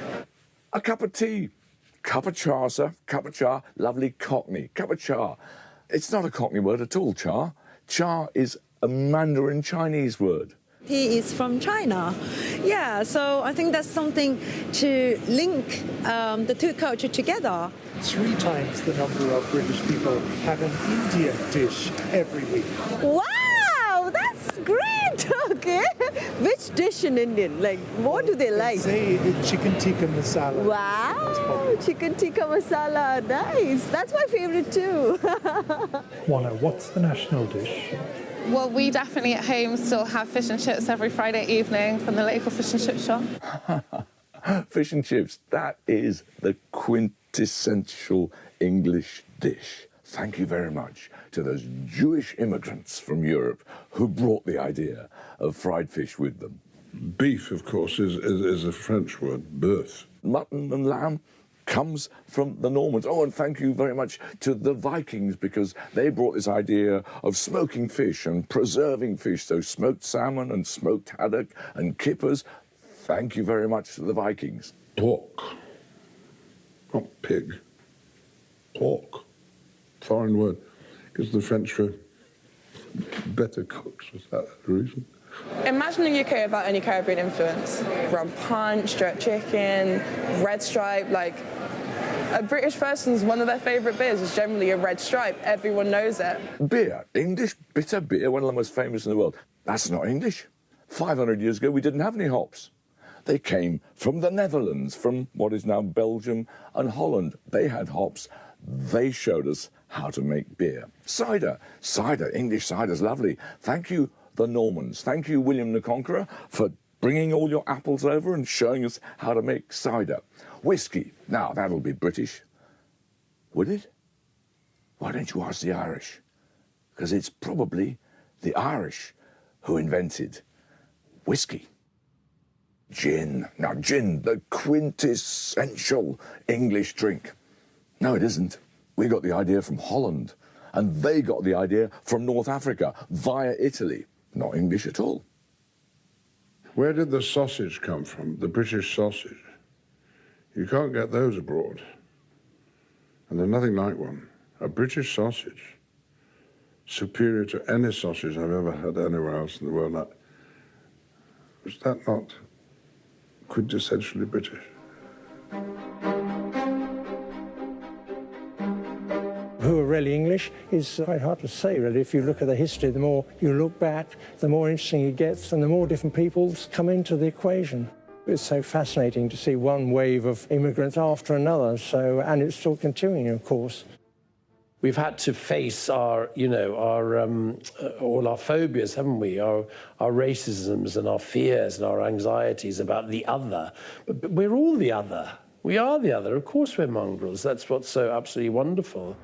S5: A cup of tea. Cup of char, sir. Cup of char. Lovely Cockney. Cup of char. It's not a Cockney word at all, char. Char is a Mandarin Chinese word.
S13: He is from China. Yeah, so I think that's something to link the two cultures together.
S1: 3 times the number of British people have an Indian dish every week.
S13: Wow, that's great. Okay. Which dish in Indian? Like, what do they like?
S1: Say chicken tikka masala.
S13: Wow, chicken tikka masala. Nice. That's my favorite too.
S1: Juana, what's the national dish?
S18: Well, we definitely at home still have fish and chips every Friday evening from the local fish and chip shop.
S5: Fish and chips, that is the quintessential English dish. Thank you very much to those Jewish immigrants from Europe who brought the idea of fried fish with them.
S9: Beef, of course, is a French word, bœuf.
S5: Mutton and lamb comes from the Normans. Oh, and thank you very much to the Vikings, because they brought this idea of smoking fish and preserving fish, so smoked salmon and smoked haddock and kippers. Thank you very much to the Vikings.
S9: Pork. Not pig. Pork. Foreign word. Because the French were better cooks. Was that the reason?
S18: Imagine the UK without any Caribbean influence. Rum punch, jerk chicken, red stripe, like, A British person's one of their favourite beers is generally a red stripe. Everyone knows it.
S5: Beer, English bitter beer, one of the most famous in the world. That's not English. 500 years ago, we didn't have any hops. They came from the Netherlands, from what is now Belgium and Holland. They had hops. They showed us how to make beer. Cider. Cider, English cider's lovely. Thank you, the Normans. Thank you, William the Conqueror, for bringing all your apples over and showing us how to make cider. Whiskey. Now, that'll be British. Would it? Why don't you ask the Irish? Because it's probably the Irish who invented whiskey. Gin. Now, gin, the quintessential English drink. No, it isn't. We got the idea from Holland, and they got the idea from North Africa via Italy. Not English at all.
S9: Where did the sausage come from? The British sausage. You can't get those abroad. And they're nothing like one. A British sausage, superior to any sausage I've ever had anywhere else in the world. Was that not quintessentially British?
S2: Who are really English is quite hard to say, really. If you look at the history, the more you look back, the more interesting it gets and the more different peoples come into the equation. It's so fascinating to see one wave of immigrants after another, and it's still continuing, of course.
S19: We've had to face our, all our phobias, haven't we? Our racisms and our fears and our anxieties about the other. But we're all the other. We are the other. Of course we're mongrels. That's what's so absolutely wonderful.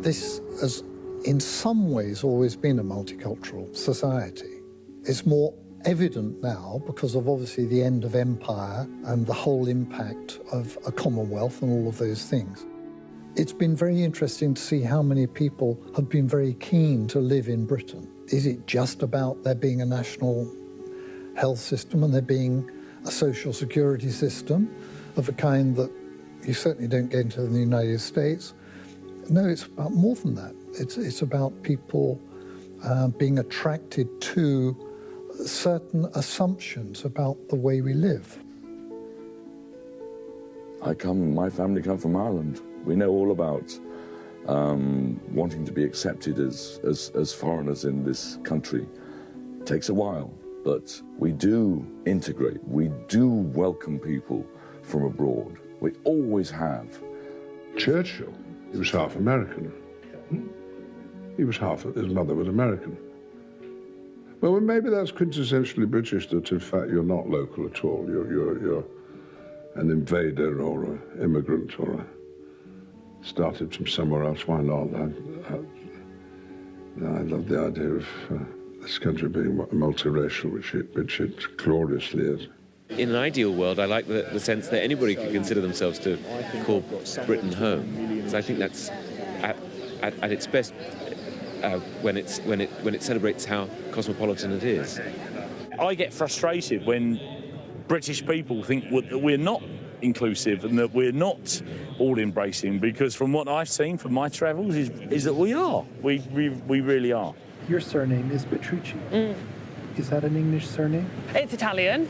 S25: This has, in some ways, always been a multicultural society. It's more evident now because of, obviously, the end of empire and the whole impact of a Commonwealth and all of those things. It's been very interesting to see how many people have been very keen to live in Britain. Is it just about there being a national health system and there being a social security system of a kind that you certainly don't get into in the United States? No, it's about more than that. It's about people being attracted to certain assumptions about the way we live.
S5: My family come from Ireland. We know all about wanting to be accepted as foreigners in this country. It takes a while, but we do integrate. We do welcome people from abroad. We always have.
S9: Churchill, he was half American. His mother was American. Well, maybe that's quintessentially British, that in fact you're not local at all. You're an invader or an immigrant or started from somewhere else. Why not? I love the idea of this country being multiracial, which it gloriously is.
S21: In an ideal world, I like the sense that anybody could consider themselves to call Britain home. Because I think that's at its best when it celebrates how cosmopolitan it is.
S3: I get frustrated when British people think that we're not inclusive and that we're not all embracing, because from what I've seen from my travels is that we are. We really are.
S1: Your surname is Petrucci. Is that an English surname?
S20: It's Italian,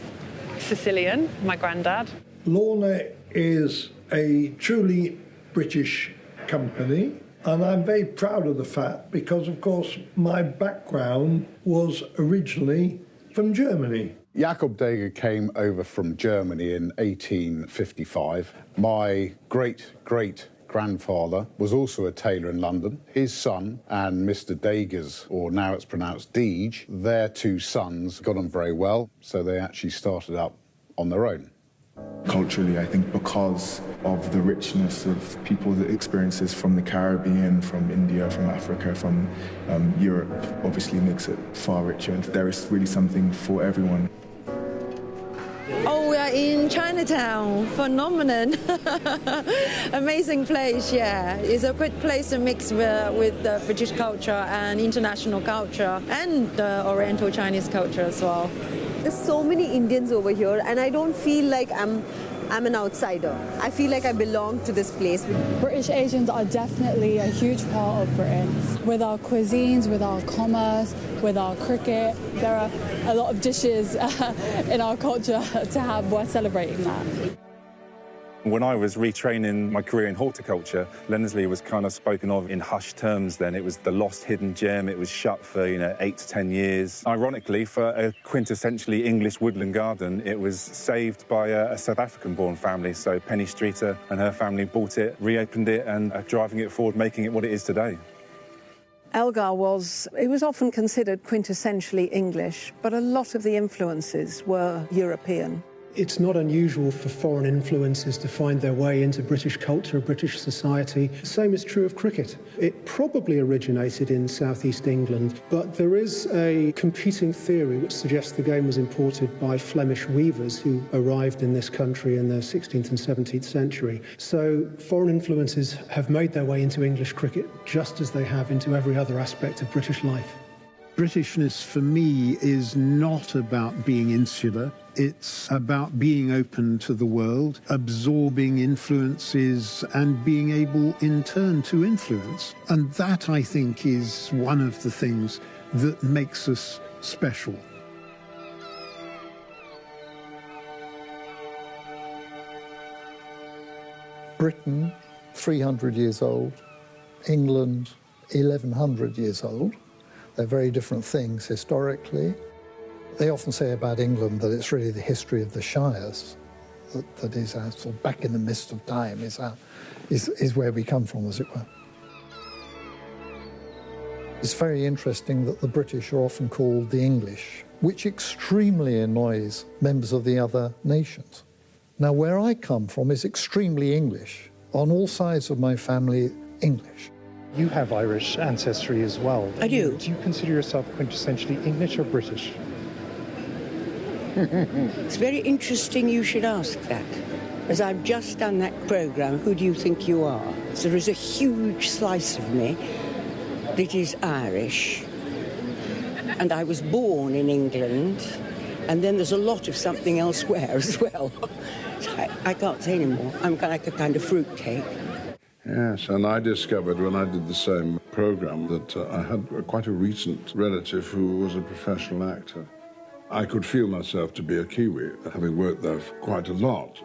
S20: Sicilian, my granddad.
S6: Lorna is a truly British company, and I'm very proud of the fact because, of course, my background was originally from Germany.
S22: Jakob Deger came over from Germany in 1855. My great-great-grandfather was also a tailor in London. His son and Mr. Deger's, or now it's pronounced Deege, their two sons got on very well, so they actually started up on their own.
S4: Culturally, I think because of the richness of people's experiences from the Caribbean, from India, from Africa, from Europe, obviously makes it far richer. There is really something for everyone.
S13: Oh, we are in Chinatown, phenomenon. Amazing place, yeah. It's a good place to mix with the British culture and international culture and the Oriental Chinese culture as well.
S23: There's so many Indians over here, and I don't feel like I'm an outsider. I feel like I belong to this place.
S24: British Asians are definitely a huge part of Britain. With our cuisines, with our commerce, with our cricket, there are a lot of dishes in our culture to have. We're celebrating that.
S7: When I was retraining my career in horticulture, Lindsay was kind of spoken of in hushed terms then. It was the lost hidden gem. It was shut for, 8 to 10 years. Ironically, for a quintessentially English woodland garden, it was saved by a South African-born family. So Penny Streeter and her family bought it, reopened it, and are driving it forward, making it what it is today.
S8: Elgar was often considered quintessentially English, but a lot of the influences were European.
S10: It's not unusual for foreign influences to find their way into British culture, British society. The same is true of cricket. It probably originated in southeast England, but there is a competing theory which suggests the game was imported by Flemish weavers who arrived in this country in the 16th and 17th century. So foreign influences have made their way into English cricket just as they have into every other aspect of British life.
S12: Britishness for me is not about being insular. It's about being open to the world, absorbing influences and being able in turn to influence. And that, I think, is one of the things that makes us special.
S25: Britain, 300 years old. England, 1100 years old. They're very different things historically. They often say about England that it's really the history of the shires that is our sort of back in the mist of time is where we come from, as it were. It's very interesting that the British are often called the English, which extremely annoys members of the other nations. Now, where I come from is extremely English. On all sides of my family, English.
S1: You have Irish ancestry as well.
S14: I do.
S1: Do you consider yourself quintessentially English or British?
S14: It's very interesting you should ask that. As I've just done that programme, who do you think you are? So there is a huge slice of me that is Irish. And I was born in England. And then there's a lot of something elsewhere as well. I can't say anymore. I'm like a kind of fruitcake.
S9: Yes, and I discovered when I did the same programme that I had quite a recent relative who was a professional actor. I could feel myself to be a Kiwi, having worked there for quite a lot.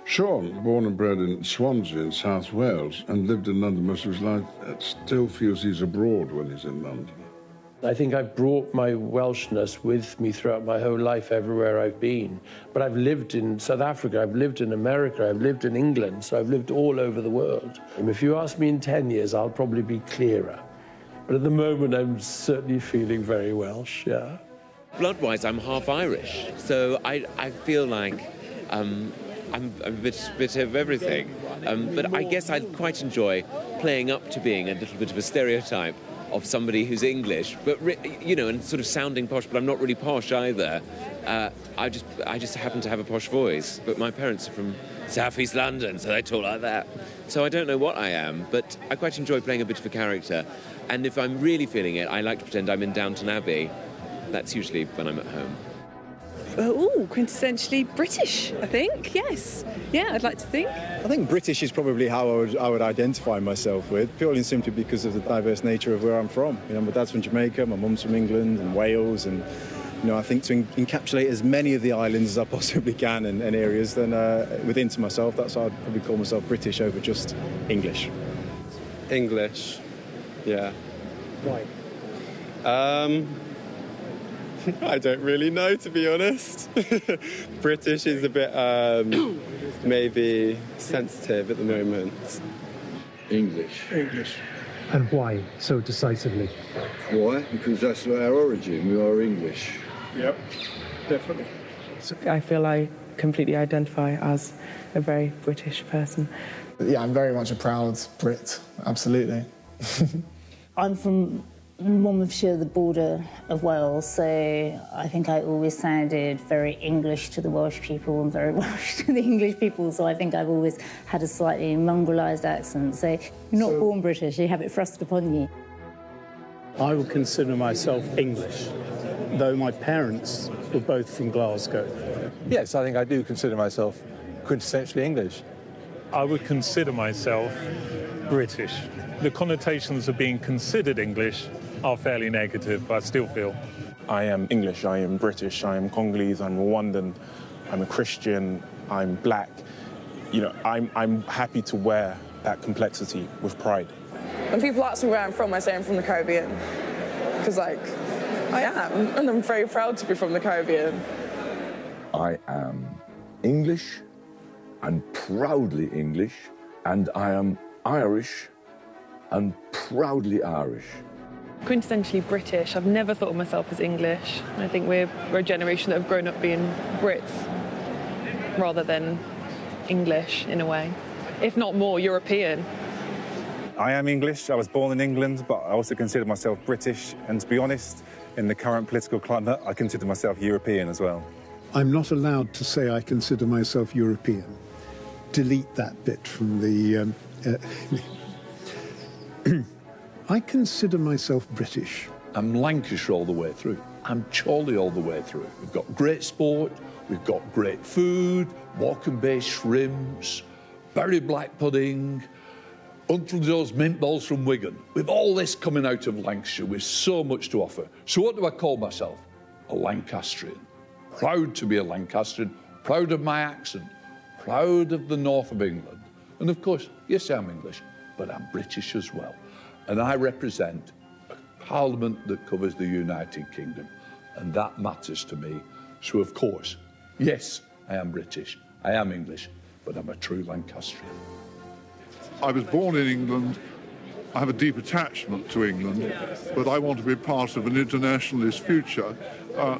S9: Sean, born and bred in Swansea in South Wales and lived in London most of his life, still feels he's abroad when he's in London.
S19: I think I've brought my Welshness with me throughout my whole life everywhere I've been. But I've lived in South Africa, I've lived in America, I've lived in England, so I've lived all over the world. And if you ask me in 10 years, I'll probably be clearer. But at the moment, I'm certainly feeling very Welsh, yeah.
S21: Blood-wise, I'm half Irish, so I feel like I'm a bit of everything. But I guess I quite enjoy playing up to being a little bit of a stereotype of somebody who's English, but and sort of sounding posh, but I'm not really posh either. I just happen to have a posh voice, but my parents are from southeast London, so they talk like that. So I don't know what I am, but I quite enjoy playing a bit of a character. And if I'm really feeling it, I like to pretend I'm in Downton Abbey. That's usually when I'm at home.
S26: Oh, quintessentially British, I think, yes. Yeah, I'd like to think.
S17: I think British is probably how I would identify myself with, purely and simply because of the diverse nature of where I'm from. My dad's from Jamaica, my mum's from England and Wales, and I think to encapsulate as many of the islands as I possibly can and areas, then within to myself, that's how I'd probably call myself British over just English.
S11: English, yeah.
S1: Why?
S11: I don't really know, to be honest. British is a bit, maybe sensitive at the moment.
S15: English.
S1: English. And why so decisively?
S15: Why? Because that's our origin. We are English.
S1: Yep, definitely.
S27: I feel I completely identify as a very British person.
S28: Yeah, I'm very much a proud Brit, absolutely.
S16: I'm from Monmouthshire, the border of Wales, so I think I always sounded very English to the Welsh people and very Welsh to the English people, so I think I've always had a slightly mongrelized accent. So you're not born British, you have it thrust upon you.
S29: I would consider myself English, though my parents were both from Glasgow.
S30: Yes, I think I do consider myself quintessentially English.
S31: I would consider myself British. The connotations of being considered English are fairly negative, I still feel.
S32: I am English, I am British, I am Congolese, I'm Rwandan, I'm a Christian, I'm black. you know, I'm happy to wear that complexity with pride.
S27: When people ask me where I'm from, I say I'm from the Caribbean. Because, like, I am, and I'm very proud to be from the Caribbean.
S2: I am English, and proudly English, and I am Irish, and proudly Irish.
S26: Quintessentially British. I've never thought of myself as English. I think we're a generation that have grown up being Brits rather than English, in a way. If not more, European.
S3: I am English. I was born in England, but I also consider myself British. And to be honest, in the current political climate, I consider myself European as well.
S12: I'm not allowed to say I consider myself European. Delete that bit from the... I consider myself British.
S4: I'm Lancashire all the way through. I'm Chorley all the way through. We've got great sport, we've got great food, Morecambe Bay shrimps, berry black pudding, Until mint balls from Wigan. With all this coming out of Lancashire, with so much to offer. So what do I call myself? A Lancastrian. Proud to be a Lancastrian, proud of my accent, proud of the north of England. And of course, yes, I'm English, but I'm British as well. And I represent a parliament that covers the United Kingdom. And that matters to me. So of course, yes, I am British, I am English, but I'm a true Lancastrian.
S5: I was born in England. I have a deep attachment to England, but I want to be part of an internationalist future,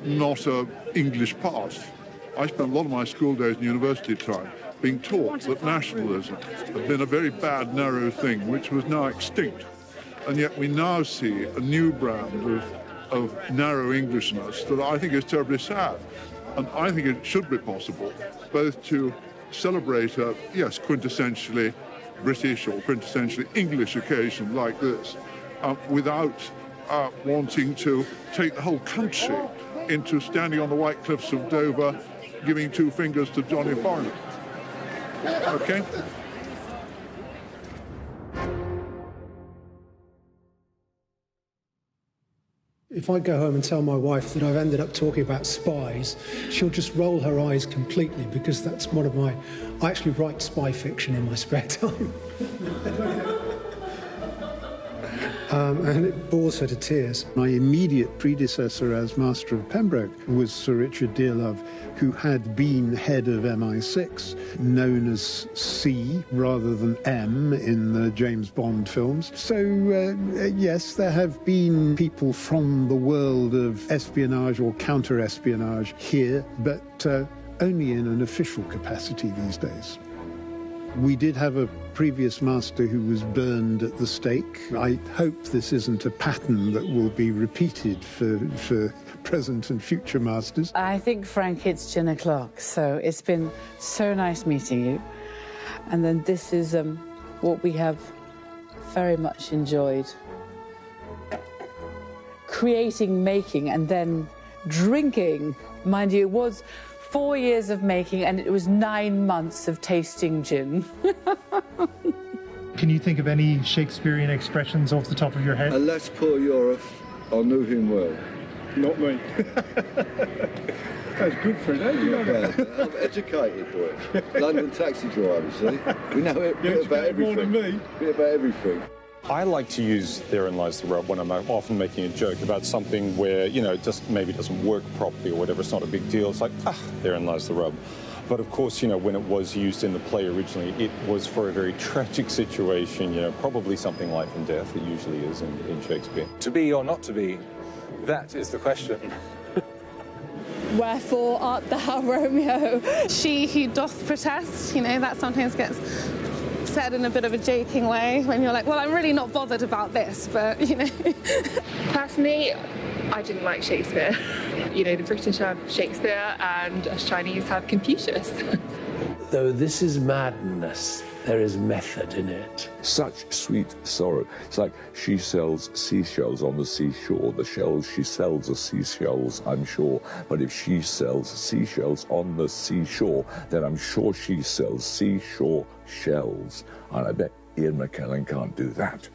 S5: not an English past. I spent a lot of my school days and university time being taught that nationalism had been a very bad, narrow thing, which was now extinct. And yet we now see a new brand of narrow Englishness that I think is terribly sad. And I think it should be possible both to celebrate a, yes, quintessentially British or quintessentially English occasion like this, without wanting to take the whole country into standing on the white cliffs of Dover, giving two fingers to Johnny Foreigner. Okay?
S10: If I go home and tell my wife that I've ended up talking about spies, she'll just roll her eyes completely, because that's one of my... I actually write spy fiction in my spare time. And it bores her to tears.
S12: My immediate predecessor as Master of Pembroke was Sir Richard Dearlove, who had been head of MI6, known as C rather than M in the James Bond films. So, yes, there have been people from the world of espionage or counter-espionage here, but only in an official capacity these days. We did have a previous master who was burned at the stake. I hope this isn't a pattern that will be repeated for present and future masters.
S6: I think, Frank, it's Jenna Clark, so it's been so nice meeting you. And then this is what we have very much enjoyed. Creating, making, and then drinking. Mind you, it was 4 years of making, and it was 9 months of tasting gin.
S7: Can you think of any Shakespearean expressions off the top of your head?
S15: Alas, poor Yorif, I knew him well.
S1: Not me. That's good for it,
S15: Not bad. I'm educated, boy. London taxi driver, see? We know a bit about everything.
S1: More than me.
S15: Bit about everything.
S32: I like to use therein lies the rub when I'm often making a joke about something where, you know, it just maybe doesn't work properly or whatever. It's not a big deal. It's like, therein lies the rub. But of course, you know, when it was used in the play originally, it was for a very tragic situation, you know, probably something life and death. It usually is in Shakespeare.
S30: To be or not to be, that is the question.
S26: Wherefore art thou, Romeo? She who doth protest, you know, that sometimes gets said in a bit of a joking way when you're like, well, I'm really not bothered about this, but, you know.
S13: Personally, I didn't like Shakespeare. You know, the British have Shakespeare and us Chinese have Confucius.
S19: Though this is madness, there is method in it.
S2: Such sweet sorrow. It's like she sells seashells on the seashore. The shells she sells are seashells, I'm sure. But if she sells seashells on the seashore, then I'm sure she sells seashore shells. And I bet Ian McKellen can't do that.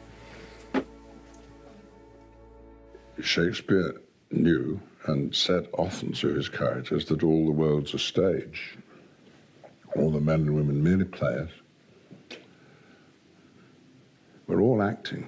S9: Shakespeare knew and said often to his characters that all the world's a stage. all the men and women merely players. We're all acting.